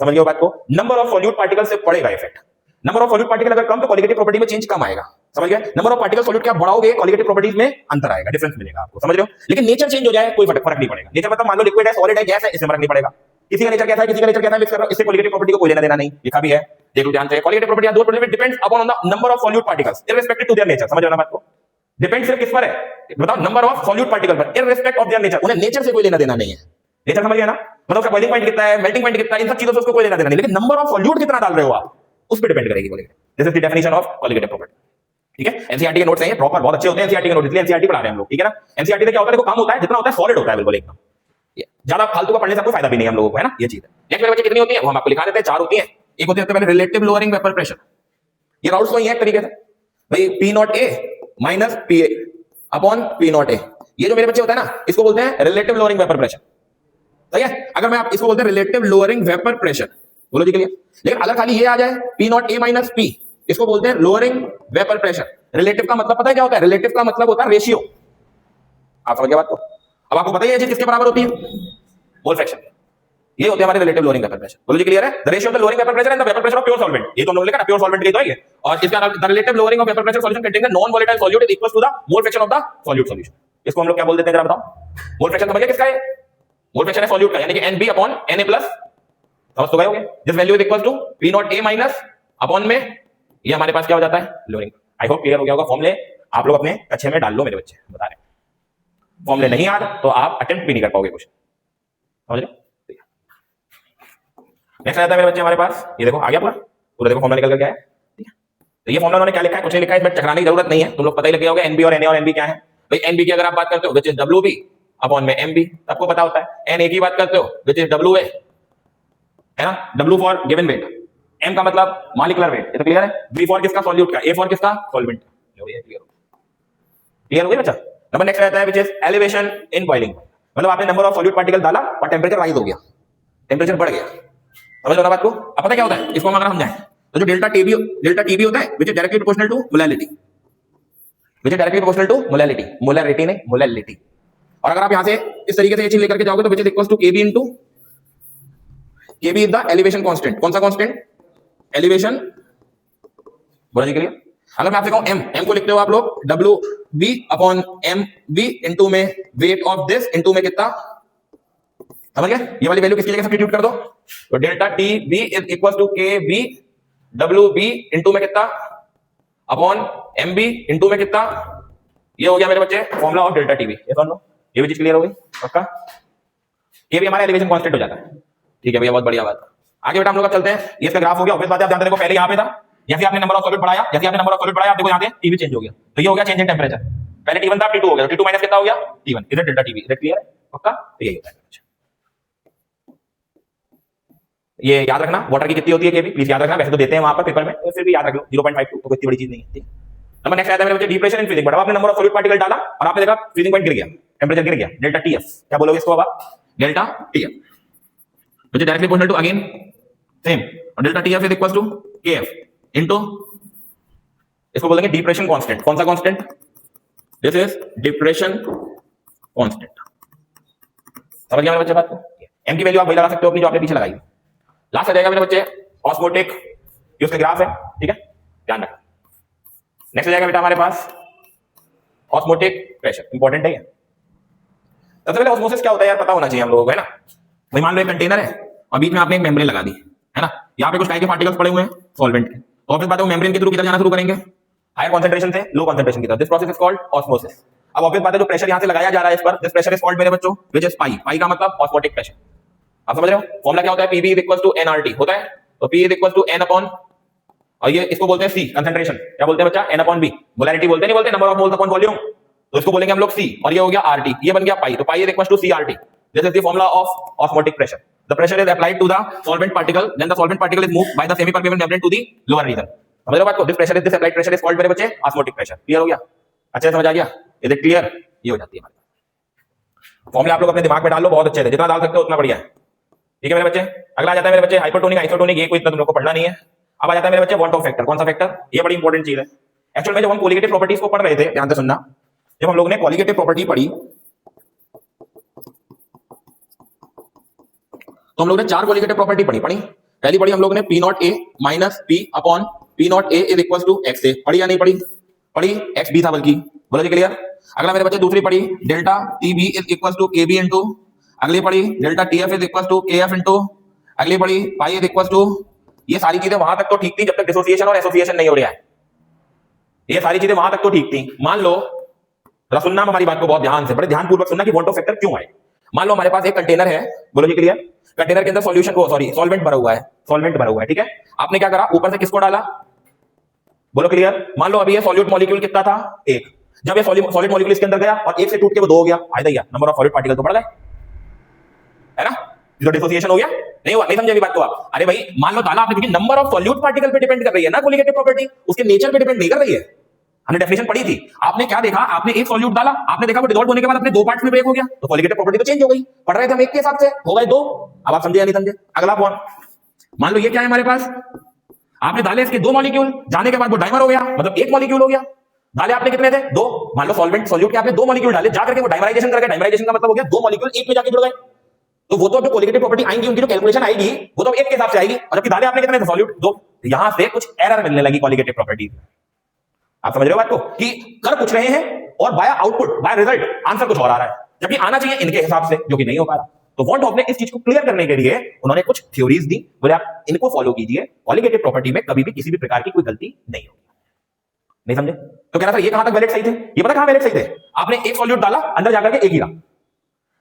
समझ गए बात को। नंबर ऑफ सॉल्यूट पार्टिकल से पड़ेगा effect. Number of solute particle अगर कम तो कॉलिगेटिव प्रॉपर्टी में चेंज कम आएगा। समझ गए। नंबर ऑफ पार्टिकल सॉल्यूट क्या बढ़ाओगे, कॉलिगेटिव प्रॉपर्टीज में अंतर आएगा, डिफरेंस मिलेगा आपको। समझ रहे हो। लेकिन नेचर चेंज हो जाए कोई फर्क नहीं पड़ेगा। नेचर मतलब मान लो लिक्विड है, सॉलिड है, गैस है, इसमें फर्क नहीं पड़ेगा। किसी का नेचर कैसा है, किसी का नेचर कैसा है, मिक्स कर रहा हूं, इससे कॉलिगेटिव प्रॉपर्टी को कोई लेना देना नहीं। लिखा भी है, देखो ध्यान से। कॉलिगेटिव प्रॉपर्टी दो property depends upon the number of solute particles irrespective to their nature. समझ रहे हो ना बात को। डिपेंड सिर्फ किस पर है, बताओ, नंबर ऑफ सॉल्यूट पार्टिकल पर इररिस्पेक्ट ऑफ देयर नेचर। उन्हें नेचर से कोई लेना देना नहीं है। नेचर समझ गया ना, मतलब उसका बॉइलिंग पॉइंट कितना है, मेल्टिंग पॉइंट कितना है, इन सब चीजों से उसको कोई लेना देना नहीं, लेकिन नंबर ऑफ सॉल्यूट कितना डाल रहे हो आप उस पर डिपेंड करेगी colligative. This is the definition of colligative property, ठीक है। एनसीईआरटी के नोट्स हैं ये, प्रॉपर बहुत अच्छे होते हैं एनसीईआरटी के नोट्स, इसलिए एनसीईआरटी पढ़ा रहे हैं हम लोग, ठीक है ना। एनसीईआरटी में क्या होता है, देखो कम होता है, जितना होता है सॉलिड होता है बिल्कुल एकदम। ज्यादा फालतू का पढ़ने से कोई फायदा भी नहीं है हम लोगों को, है ना, ये चीज है। नेक्स्ट मेरे बच्चे कितनी होती है वो हम आपको लिखा देते हैं, 4 होती है। एक होती है पहले रिलेटिव लोअरिंग वेपर प्रेशर। ये राउंड्स वही है एक तरीके से भाई, P0A minus PA upon P0A। ये जो मेरे बच्चे होता है ना, इसको बोलते हैं रिलेटिव लोअरिंग वेपर प्रेशर। सही है। अगर मैं आप इसको बोलते हैं रिलेटिव लोअरिंग वेपर प्रेशर, बोलो जी के लिए। लेकिन अगर खाली ये आ जाए P0A माइनस P, इसको बोलते हैं लोअरिंग वेपर प्रेशर। रिलेटिव का मतलब पता है क्या होता है, रिलेटिव का मतलब होता है रेशियो। आप समझ गए बात को। अब आपको पता ही है किसके बराबर होती है, मोल फ्रैक्शन। ये होते हैं हमारे रिलेटिव लोअरिंग वेपर प्रेशर। बोलो जी क्लियर है? The ratio of the lowering vapour pressure and the vapour pressure of pure solvent, ये तो हम लोग लिखा ना, प्योर सॉल्वेंट के तो है ये। और इसका the relative lowering of vapour pressure solution containing non volatile solute is equal to the mole fraction of the solute solution. इसको हम लोग क्या बोल देते हैं जरा बताओ? मोल फ्रैक्शन समझ गए किसका है? मोल फ्रैक्शन है सॉल्यूट का, यानी कि NB अपॉन Na प्लस, समझ तो गए होंगे, this value is equal to P nought A minus upon में ये हमारे पास क्या हो जाता है? लोअरिंग। आई होप क्लियर हो गया होगा। फॉर्मूले आप लोग अपने कक्षे में डाल लो मेरे बच्चे, बता रहे फॉर्मूले नहीं याद तो आप अटेम्प्ट भी नहीं कर पाओगे क्वेश्चन, समझ रहे? नेक्स्ट आता है मेरे बच्चे हमारे पास, ये देखो आ गया पूरा देखो फॉर्मूला निकल कर गया है। ठीक है, तो ये फॉर्मूला उन्होंने क्या लिखा है? कुछ नहीं लिखा है, इसमें चकराने की जरूरत नहीं है, तुम लोग पता ही लग गया होगा NB और Na और NB क्या है। भाई NB की अगर आप बात करते हो विच इज WB अपॉन में MB, सबको पता होता है। Na की बात करते हो विच इज WA, है ना, W for given weight, M का मतलब मॉलिक्यूलर वेट, ये तो क्लियर है। B फॉर किसका? सॉल्यूट का, A फॉर किसका? सॉल्वेंट। क्लियर हो गया बच्चा? नंबर नेक्स्ट रहता है which is elevation in boiling, मतलब आपने नंबर ऑफ सॉल्यूट पार्टिकल डाला और टेम्परेचर राइज हो गया, टेम्परेचर बढ़ गया, समझ लो ना बात को? अब पता क्या होता है इसको हम अगर समझाएं तो जो डेल्टा टीबी होता है which is directly proportional to molality, which is directly proportional to molality, molarity नहीं मोलैलिटी। और अगर आप यहां से इस तरीके से ये चीज लेकर के जाओगे तो which is equal to KB into KB is the elevation constant. कौन सा कांस्टेंट? एलिवेशन। बोला जी क्लियर? अगर मैं आपसे कहूं एम को लिखते हो आप लोग WB अपॉन MB इनटू में वेट ऑफ दिस इनटू में कितना, समझ गए? ये वाली वैल्यू किसकी जगह सब्स्टिट्यूट कर दो तो delta TB is equal to KB WB into में कितना अपॉन MB इनटू में कितना, ये हो गया मेरे बच्चे फॉर्मूला ऑफ डेल्टा TB। ये सुन लो, ये भी चीज क्लियर हो गई पक्का? KB हमारा एलिवेशन कांस्टेंट हो जाता है। ठीक है भैया, बहुत बढ़िया बात। आगे बेटा हम लोग अब चलते हैं, ये इसका ग्राफ हो गया, ऑब्वियस बात है आप जानते हो पहले यहाँ पे था, जैसे आपने नंबर ऑफ सॉल्यूट बढ़ाया, जैसे आपने नंबर ऑफ सॉल्यूट बढ़ाया आप देखो यहाँ पे TB चेंज हो गया, तो ये हो गया चेंज इन टेंपरेचर। पहले T1 था, T2 हो गया, T2 माइनस कितना हो गया? T1, इधर डेल्टा TB, इधर क्लियर है पक्का? तो यही होता है। ये याद रखना वाटर की कितनी होती है केबी, प्लीज याद रखना, वैसे तो देते हैं वहां पर पेपर में, तो फिर भी याद रख लो 0.52, तो कोई इतनी बड़ी चीज नहीं है। नंबर नेक्स्ट आता है मेरे बच्चे डिप्रेशन इन फ्रीजिंग। बढ़ावा, आपने नंबर ऑफ सॉल्यूट पार्टिकल डाला और आपने देखा फ्रीजिंग पॉइंट गिर गया, टेंपरेचर गिर गया, डेल्टा TF। क्या बोलोगे इसको अब आप? Delta TF which is directly proportional to again same, और delta TF is equal to KF into, इसको बोलेंगे डिप्रेशन कांस्टेंट। कौन सा constant? This is depression constant. समझ गया मेरे बच्चे बात को? M की वैल्यू आप वही लगा सकते हो अपनी जो आपने पीछे लगाई। लास्ट आ जाएगा मेरे बच्चे ऑस्मोटिक, ये उसका ग्राफ है, ठीक है, ध्यान रखना। नेक्स्ट आ जाएगा बेटा हमारे पास ऑस्मोटिक प्रेशर, इंपॉर्टेंट है ये। सबसे पहले ऑस्मोसिस क्या होता है यार पता होना चाहिए हम लोगों को, है ना। भाई मान लो एक कंटेनर है और बीच में आपने एक मेम्ब्रेन लगा दी, है ना, यहाँ पे कुछ टाइप के पार्टिकल्स पड़े हुए हैं सॉल्वेंट के, तो ऑब्वियस बात है वो मेम्ब्रेन के थ्रू किधर जाना शुरू करेंगे? हायर कॉन्सेंट्रेशन से लो कॉन्सेंट्रेशन की तरफ। This process is called osmosis. अब ऑब्वियस बात है जो प्रेशर यहाँ से लगाया जा रहा है इस पर, दिस प्रेशर इज कॉल्ड मेरे बच्चों विच इज पाई। पाई का मतलब ऑस्मोटिक प्रेशर। आप समझ रहे हो? फॉर्मूला क्या होता है? PB is equal to nRT होता है, तो P is equal to n upon, और ये इसको बोलते हैं C कंसंट्रेशन। क्या बोलते हैं बच्चा? n upon B। मोलैरिटी बोलते नहीं बोलते, number of moles upon volume, तो इसको बोलेंगे हम लोग C, और ये हो गया RT, ये बन गया पाई, तो pi is equal to CRT। This is the formula of osmotic pressure. The pressure is applied to the solvent particle, then the solvent particle is moved by the semi permeable membrane to the lower region. समझ रहे हो बात को? This pressure is this applied pressure is called मेरे बच्चे osmotic pressure. Clear हो गया? अच्छे से समझ आ गया? Is it clear? ये हो जाती है हमारी फॉर्मूला, आप लोग अपने दिमाग में डाल लो, बहुत अच्छे से, जितना डाल सकते हो उतना बढ़िया है। ठीक है मेरे बच्चे, अगला आ जाता है मेरे बच्चे हाइपरटोनिक आइसोटोनिक। ये कोई इतना तुम लोग को पढ़ना नहीं है। अब आ जाता है मेरे बच्चे वॉन ऑफ फैक्टर। कौन सा फैक्टर? ये बड़ी इंपॉर्टेंट चीज है एक्चुअल में। जब हम कोलिगेटिव प्रॉपर्टीज को पढ़ रहे थे, ध्यान से सुनना, जब हम लोगों ने कोलिगेटिव प्रॉपर्टी पढ़ी तो हम लोग ने 4 कोलिगेटिव प्रॉपर्टी पढ़ी। पहली पढ़ी हम लोग ने P nought A minus P upon P nought A is equal to XA। पढ़ी या नहीं पढ़ी? पढ़ी, XB था बल्कि। बोलो जी क्लियर? अगला मेरे बच्चे दूसरी पढ़ी delta TB is equal to KB into, अगली पढ़ी delta TF is equal to KF into, अगली पढ़ी पाई इज इक्वल टू। ये सारी चीजें वहां तक तो ठीक थी जब तक डिसोसिएशन और एसोसिएशन नहीं हो रहा है। ये सारी चीजें वहां तक तो ठीक थी। मान लो, जरा सुनना हमारी बात को बहुत ध्यान से, बड़े ध्यानपूर्वक सुनना कि वॉन ऑफ फैक्टर क्यों आए। मान लो हमारे पास एक कंटेनर है, बोलो जी क्लियर, कंटेनर के अंदर सॉल्यूशन, सॉल्वेंट भरा हुआ है, ठीक है। आपने क्या करा? ऊपर से किसको डाला? बोलो क्लियर? मान लो अभी ये सॉल्यूट मॉलिक्यूल कितना था? 1। जब ये सॉलिड मॉलिक्यूल इसके अंदर गया और 1 से टूट के वो 2 हो गया, आया नंबर ऑफ सॉलिड पार्टिकल तो बढ़ गए, है ना। जो डिसोसिएशन हो गया, नहीं हुआ? नहीं समझे अभी बात को आप? अरे भाई मान लो डाला आपने, क्योंकि नंबर ऑफ सॉल्यूट पार्टिकल पे डिपेंड कर रही है ना कोलिगेटिव प्रॉपर्टी, उसके नेचर पे डिपेंड नहीं कर रही है। हमने डेफिनेशन पढ़ी थी। आपने क्या देखा? आपने एक सॉल्यूट डाला, आपने देखा वो डिसॉल्व होने के बाद अपने 2 पार्ट्स में ब्रेक हो गया, तो कोलिगेटिव प्रॉपर्टी तो चेंज हो गई। पढ़ रहे थे हम एक के हिसाब से, हो गए 2। अब आप समझे या नहीं समझे? अगला पॉइंट, मान लो ये क्या है हमारे पास, आपने डाले इसके 2 मॉलिक्यूल, जाने के बाद वो डाइमर हो गया, मतलब 1 मॉलिक्यूल हो गया। डाले आपने कितने थे? 2। मान लो सॉल्वेंट सॉल्यूट के आपने 2 मॉलिक्यूल डाले, जाकर के वो डाइमराइजेशन कर गया। डाइमराइजेशन का मतलब हो गया 2 मॉलिक्यूल एक में जाके जुड़ गए। तो वो तो जो कोलिगेटिव प्रॉपर्टी आएंगी उनकी जो कैलकुलेशन आएगी वो तो एक के हिसाब से आएगी, और जबकि डाले आपने कितने सॉल्यूट दो, यहां से कुछ एरर मिलने लगी कोलिगेटिव प्रॉपर्टी। आप समझ रहे हो बात को, कि कर कुछ रहे हैं और by output by result answer कुछ और आ रहा है, जबकि आना चाहिए इनके हिसाब से, जो कि नहीं हो पा रहा। तो वॉन हॉफ ने इस चीज को क्लियर करने के लिए उन्होंने कुछ थ्योरीज दी, बोले आप इनको फॉलो कीजिए, कोलिगेटिव प्रॉपर्टी में कभी भी किसी भी प्रकार की कोई गलती नहीं होगी। नहीं समझे? तो कहना था ये कहां तक वैलिड सही थे, ये पता कहां वैलिड सही थे? आपने एक सॉल्यूट डाला, अंदर जाकर के एक ही रहा,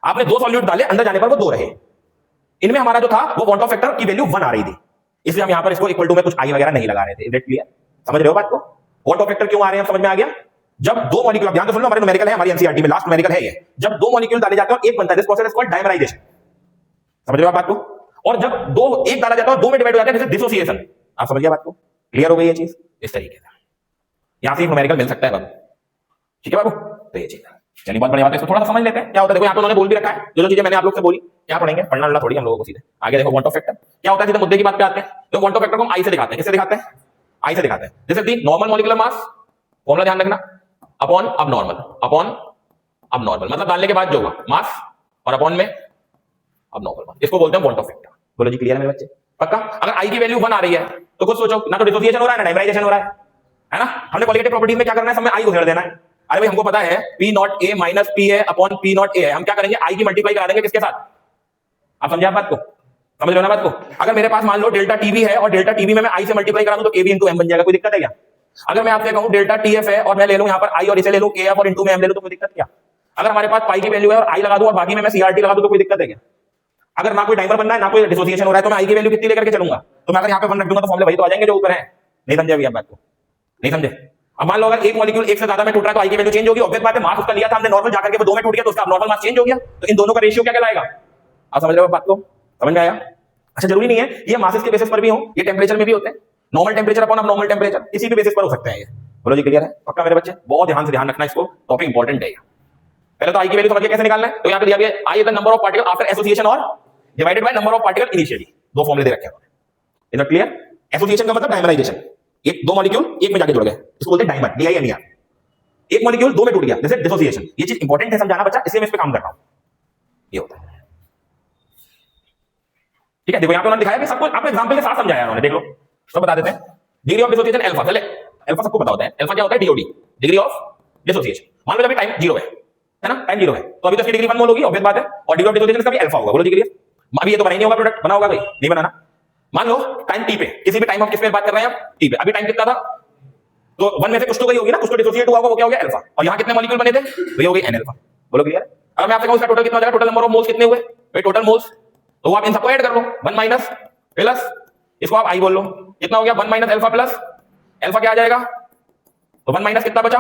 आपने दो सॉल्यूट डाले, अंदर जाने पर वो दो रहे, इनमें हमारा जो था वो वॉन्ट ऑफ फैक्टर की वैल्यू 1 आ रही थी, इसलिए हम यहां पर इसको इक्वल टू में कुछ आई वगैरह नहीं लगा रहे थे। क्लियर? समझ रहे हो बात को? वॉन्ट ऑफ फैक्टर क्यों आ रहे हैं समझ में आ गया? जब दो मॉलिक्यूल, ध्यान से सुनो, हमारे न्यूमेरिकल है, हमारी एनसीईआरटी में लास्ट न्यूमेरिकल है ये, जब दो मॉलिक्यूल डाले जाते हैं और एक बनता है, this process is called dimerisation. समझ रहे हो बात को? और जब दो एक डाला जाता है और दो में डिवाइड हो जाता है, दिस इज डिसोसिएशन। आप समझ गए बात को? क्लियर हो गई ये चीज? इस तरीके से यहां से एक न्यूमेरिकल मिल सकता है बाबू। ठीक है बाबू? तो ये चीज चलिए, बहुत बढ़िया बात है, इसको थोड़ा सा समझ लेते हैं क्या होता है। देखो यहाँ पे उन्होंने बोल भी रखा है, जो चीजें मैंने आप लोग से बोली, क्या पढ़ेंगे, पढ़ना लड़ा थोड़ी हम लोगों को सीधे आगे। देखो वॉन्ट ऑफ फैक्टर क्या होता है, सीधे मुद्दे की बात पे आते हैं। तो वॉन्ट ऑफ फैक्टर को हम आई से दिखाते हैं, किससे दिखाते हैं? आई से दिखाते हैं। जैसे the normal molecular mass, formula ध्यान रखना, अपॉन अब नॉर्मल, अपॉन अब नॉर्मल, मतलब डालने के बाद जो होगा मास और अपॉन में अब नॉर्मल मास, इसको बोलते हैं वॉन्ट ऑफ फैक्टर। बोलो जी क्लियर है मेरे बच्चे? पक्का? अगर आई की वैल्यू 1 आ रही है तो कुछ सोचो, ना तो डिसोसिएशन हो रहा है ना डायमराइजेशन हो रहा है ना? हमने कोलिगेटिव प्रॉपर्टीज में क्या करना है, सब में आई को घेर देना है। अरे भाई हमको पता है P nought A minus P है अपॉन P नॉट ए है, हम क्या करेंगे, आई की मल्टीप्लाई करा देंगे किसके साथ? आप समझे आप बात को? समझ रहे हो ना बात को? अगर मेरे पास मान लो डेल्टा टीवी है और डेल्टा टीवी में मैं आई से मल्टीप्लाई करा दूं तो केवी इंटू एम बन जाएगा, कोई दिक्कत है क्या? अगर मैं आपसे कहूं डेल्टा टीएफ है और मैं ले लूं यहां पर आई और इसे ले लूं केएफ और इंटू में एम ले लूं तो कोई दिक्कत क्या? अगर हमारे पास पाई की वैल्यू है और आई लगा दूं और बाकी में मैं सीआरटी लगा दूं तो कोई दिक्कत है क्या? अगर ना कोई डाइमर बनना है ना कोई डिसोसिएशन हो रहा है तो मैं आई की वैल्यू कितनी लेकर के चलूंगा? तो मैं अगर यहां पे 1 रख दूंगा तो फॉर्मूले वही तो आ जाएंगे जो ऊपर है। नहीं समझे अभी आप बात को? नहीं समझे? अब मान लो अगर एक मॉलिक्यूल एक से ज्यादा में टूट रहा है तो आई की वैल्यू चेंज होगी, ऑब्वियस बात है, मास उसका लिया था हमने नॉर्मल, जाकर के वो दो में टूट गया तो उसका नॉर्मल मास चेंज हो गया, तो इन दोनों का रेशियो क्या कहलाएगा? आप समझ रहे हो बात को? समझ में आया? अच्छा जरूरी नहीं है ये मासेस के बेसिस पर भी हो, ये टेंपरेचर में भी होते हैं, नॉर्मल टेंपरेचर अपॉन अब नॉर्मल टेंपरेचर, किसी भी बेसिस पर हो सकते हैं ये। बोलो जी क्लियर है? पक्का मेरे बच्चे? बहुत ध्यान से ध्यान रखना, इसको टॉपिक इंपॉर्टेंट है। पहले तो आई की वैल्यू समझ के कैसे निकालना है, तो यहां पे दिया गया I is the number of particle after association और divided by number of particle initially, दो फॉर्मूले दे रखे हैं। Is it clear? एसोसिएशन का मतलब डायमराइजेशन, एक दो मॉलिक्यूल एक में जाके जुड़ गए, इसको बोलते हैं डाइमर, DIMER। एक मॉलिक्यूल दो में टूट गया, जैसे डिसोसिएशन। ये चीज इंपॉर्टेंट है समझाना बच्चा, इसलिए मैं इस पे काम कर रहा हूं। ये होता है, ठीक है? देखो यहां पे उन्होंने दिखाया कि सब कुछ आपको एग्जांपल के साथ समझाया उन्होंने, देख लो। तो बता देते हैं डिग्री ऑफ डिसोसिएशन अल्फा। चले अल्फा सबको पता होता है, अल्फा क्या होता है? DOD, degree of dissociation. मान लो अभी टाइम 0 है ना, टाइम 0 है तो अभी तो इसकी डिग्री 1 मोल होगी, ऑब्वियस बात है, और डिग्री ऑफ डिसोसिएशन का भी अल्फा होगा। बोलो जी क्लियर? अभी ये तो बना ही नहीं होगा प्रोडक्ट, बना होगा भाई? नहीं बनाना। मान लो टाइम टी पे, किसी भी टाइम ऑफ किस पे बात कर रहे हैं आप? टी पे। अभी टाइम कितना था? तो 1 में से कुछ तो गई होगी ना, कुछ तो डिसोसिएट हुआ होगा, वो क्या हो गया? अल्फा। और यहां कितने मॉलिक्यूल बने थे? तो ये हो गई n अल्फा। बोलो क्लियर? अब मैं आपसे कहूं इसका टोटल कितना हो जाएगा, टोटल नंबर ऑफ मोल्स कितने हुए भाई? टोटल मोल्स, तो आप इन सबको ऐड कर लो, 1 माइनस प्लस इसको आप आई बोल लो, कितना हो गया? 1 माइनस अल्फा प्लस अल्फा क्या आ जाएगा? तो 1 माइनस कितना बचा?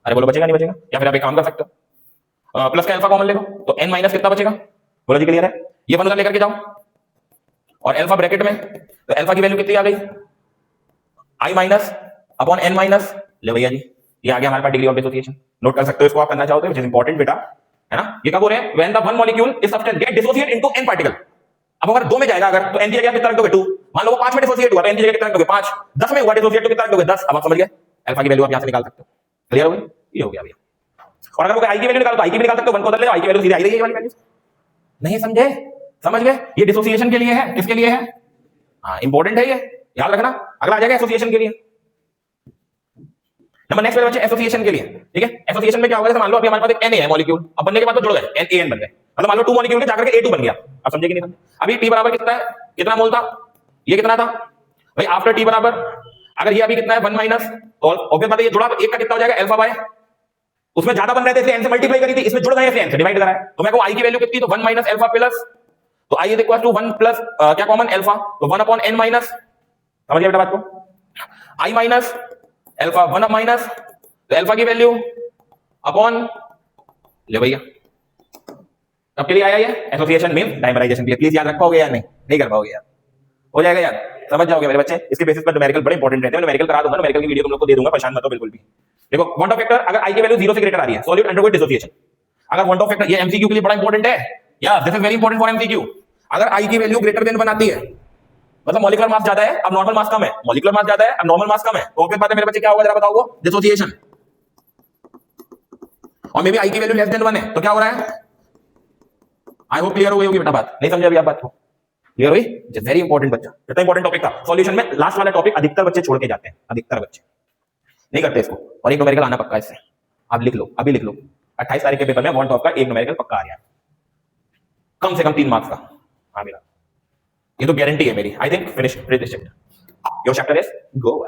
अरे बोलो बचेगा नहीं बचेगा? या फिर आप एक काम कर सकते हो, प्लस का अल्फा कॉमन ले लो, तो n माइनस कितना बचेगा? बोलो जी क्लियर है? ये 1 उधर लेकर के जाओ और अल्फा ब्रैकेट में, तो अल्फा की वैल्यू कितनी आ गई? आई माइनस अपॉन n माइनस, ले भैया जी ये आ गया हमारे पास डिग्री ऑफ डिसोसिएशन। नोट कर सकते हो इसको आप करना चाहो तो, विच इज इंपॉर्टेंट बेटा, है ना? ये कब हो रहे हैं? When the one molecule is substance get dissociate into n particle. अब अगर 2 में जाएगा अगर, तो n की जगह कितना रख दोगे? 2। मान लो वो 5 में डिसोसिएट हुआ तो n की जगह कितना रख दोगे? 5। 10 में हुआ डिसोसिएट तो कितना रख दोगे? 10। अब आप समझ गए अल्फा की वैल्यू आप यहां से निकाल सकते हो। क्लियर हो गई? ये हो गया भैया। और अगर आई की वैल्यू निकालो तो आई की भी निकाल सकते हो, 1 को उधर ले जाओ, आई की वैल्यू सीधी आई रही है, ये वाली वैल्यू। नहीं समझे? समझ गए? ये डिसोसिएशन के लिए है, किसके लिए है? हाँ इंपॉर्टेंट है ये, याद रखना। अगला आ जाएगा एसोसिएशन के लिए। नंबर नेक्स्ट बच्चे एसोसिएशन के लिए, ठीक है? एसोसिएशन में क्या होगा? जैसे मान लो अभी हमारे पास एक Na है मॉलिक्यूल, अब बनने के बाद तो जुड़ गए, NaN बन गए, मतलब मान लो 2 मॉलिक्यूल के जाकर के A2 बन गया। आप समझे कि नहीं समझे? अभी T बराबर कितना है? कितना मोल था? ये कितना था भाई? आफ्टर T बराबर, अगर ये अभी कितना है? 1 माइनस, और ऑब्वियस बात है ये जुड़ा एक का कितना हो जाएगा? अल्फा बाय, उसमें ज्यादा बन रहे थे इसलिए n से मल्टीप्लाई करी थी, इसमें जुड़ गए इसलिए n से डिवाइड करा है। तो मैं को i की वैल्यू कितनी? तो 1 माइनस अल्फा प्लस, तो i is equal to 1 plus क्या कॉमन? अल्फा, तो 1 अपॉन n माइनस। समझ गए बेटा बात को? i माइनस अल्फा 1 माइनस, तो अल्फा की वैल्यू अपॉन, ले भैया अब के लिए आया ये एसोसिएशन मींस डायमराइजेशन के लिए। प्लीज याद रख पाओगे या नहीं? नहीं कर पाओगे यार, हो जाएगा यार, समझ जाओगे मेरे बच्चे। इसके बेसिस पर न्यूमेरिकल बड़े इंपॉर्टेंट रहते हैं, न्यूमेरिकल करा दूंगा, न्यूमेरिकल की वीडियो तुम लोग को दे दूंगा, परेशान मत हो बिल्कुल भी। देखो वॉन्ट ऑफ फैक्टर, अगर i की वैल्यू 0 से ग्रेटर आ रही है, सॉल्यूट अंडरगो डिसोसिएशन। अगर वॉन्ट ऑफ फैक्टर, ये एमसीक्यू के लिए बड़ा इंपॉर्टेंट है यार, this is very important for MCQ. अगर i की वैल्यू ग्रेटर देन बनाती है, मतलब मॉलिक्यूलर मास ज्यादा है अब नॉर्मल मास कम है, मॉलिक्यूलर मास ज्यादा है अब नॉर्मल मास कम है, तो ऑब्वियस बात है मेरे बच्चे क्या होगा? जरा बताओ वो डिसोसिएशन। और मे बी i की वैल्यू लेस देन 1 है तो क्या हो रहा है? आई होप क्लियर हो गई होगी बेटा बात, नहीं समझे अभी आप बात को? क्लियर हुई? वेरी इंपॉर्टेंट बच्चा, कितना इंपॉर्टेंट टॉपिक था सॉल्यूशन में। लास्ट वाला टॉपिक अधिकतर बच्चे छोड़ के जाते हैं, अधिकतर बच्चे नहीं करते इसको। और एक न्यूमेरिकल आना पक्का इससे, आप लिख लो, अभी लिख लो। 28 तारीख के पेपर में वन टॉप का एक न्यूमेरिकल पक्का आ गया, कम से कम 3 मार्क्स का। हाँ मेरा ये तो गारंटी है मेरी। I think finish this chapter, your chapter is go.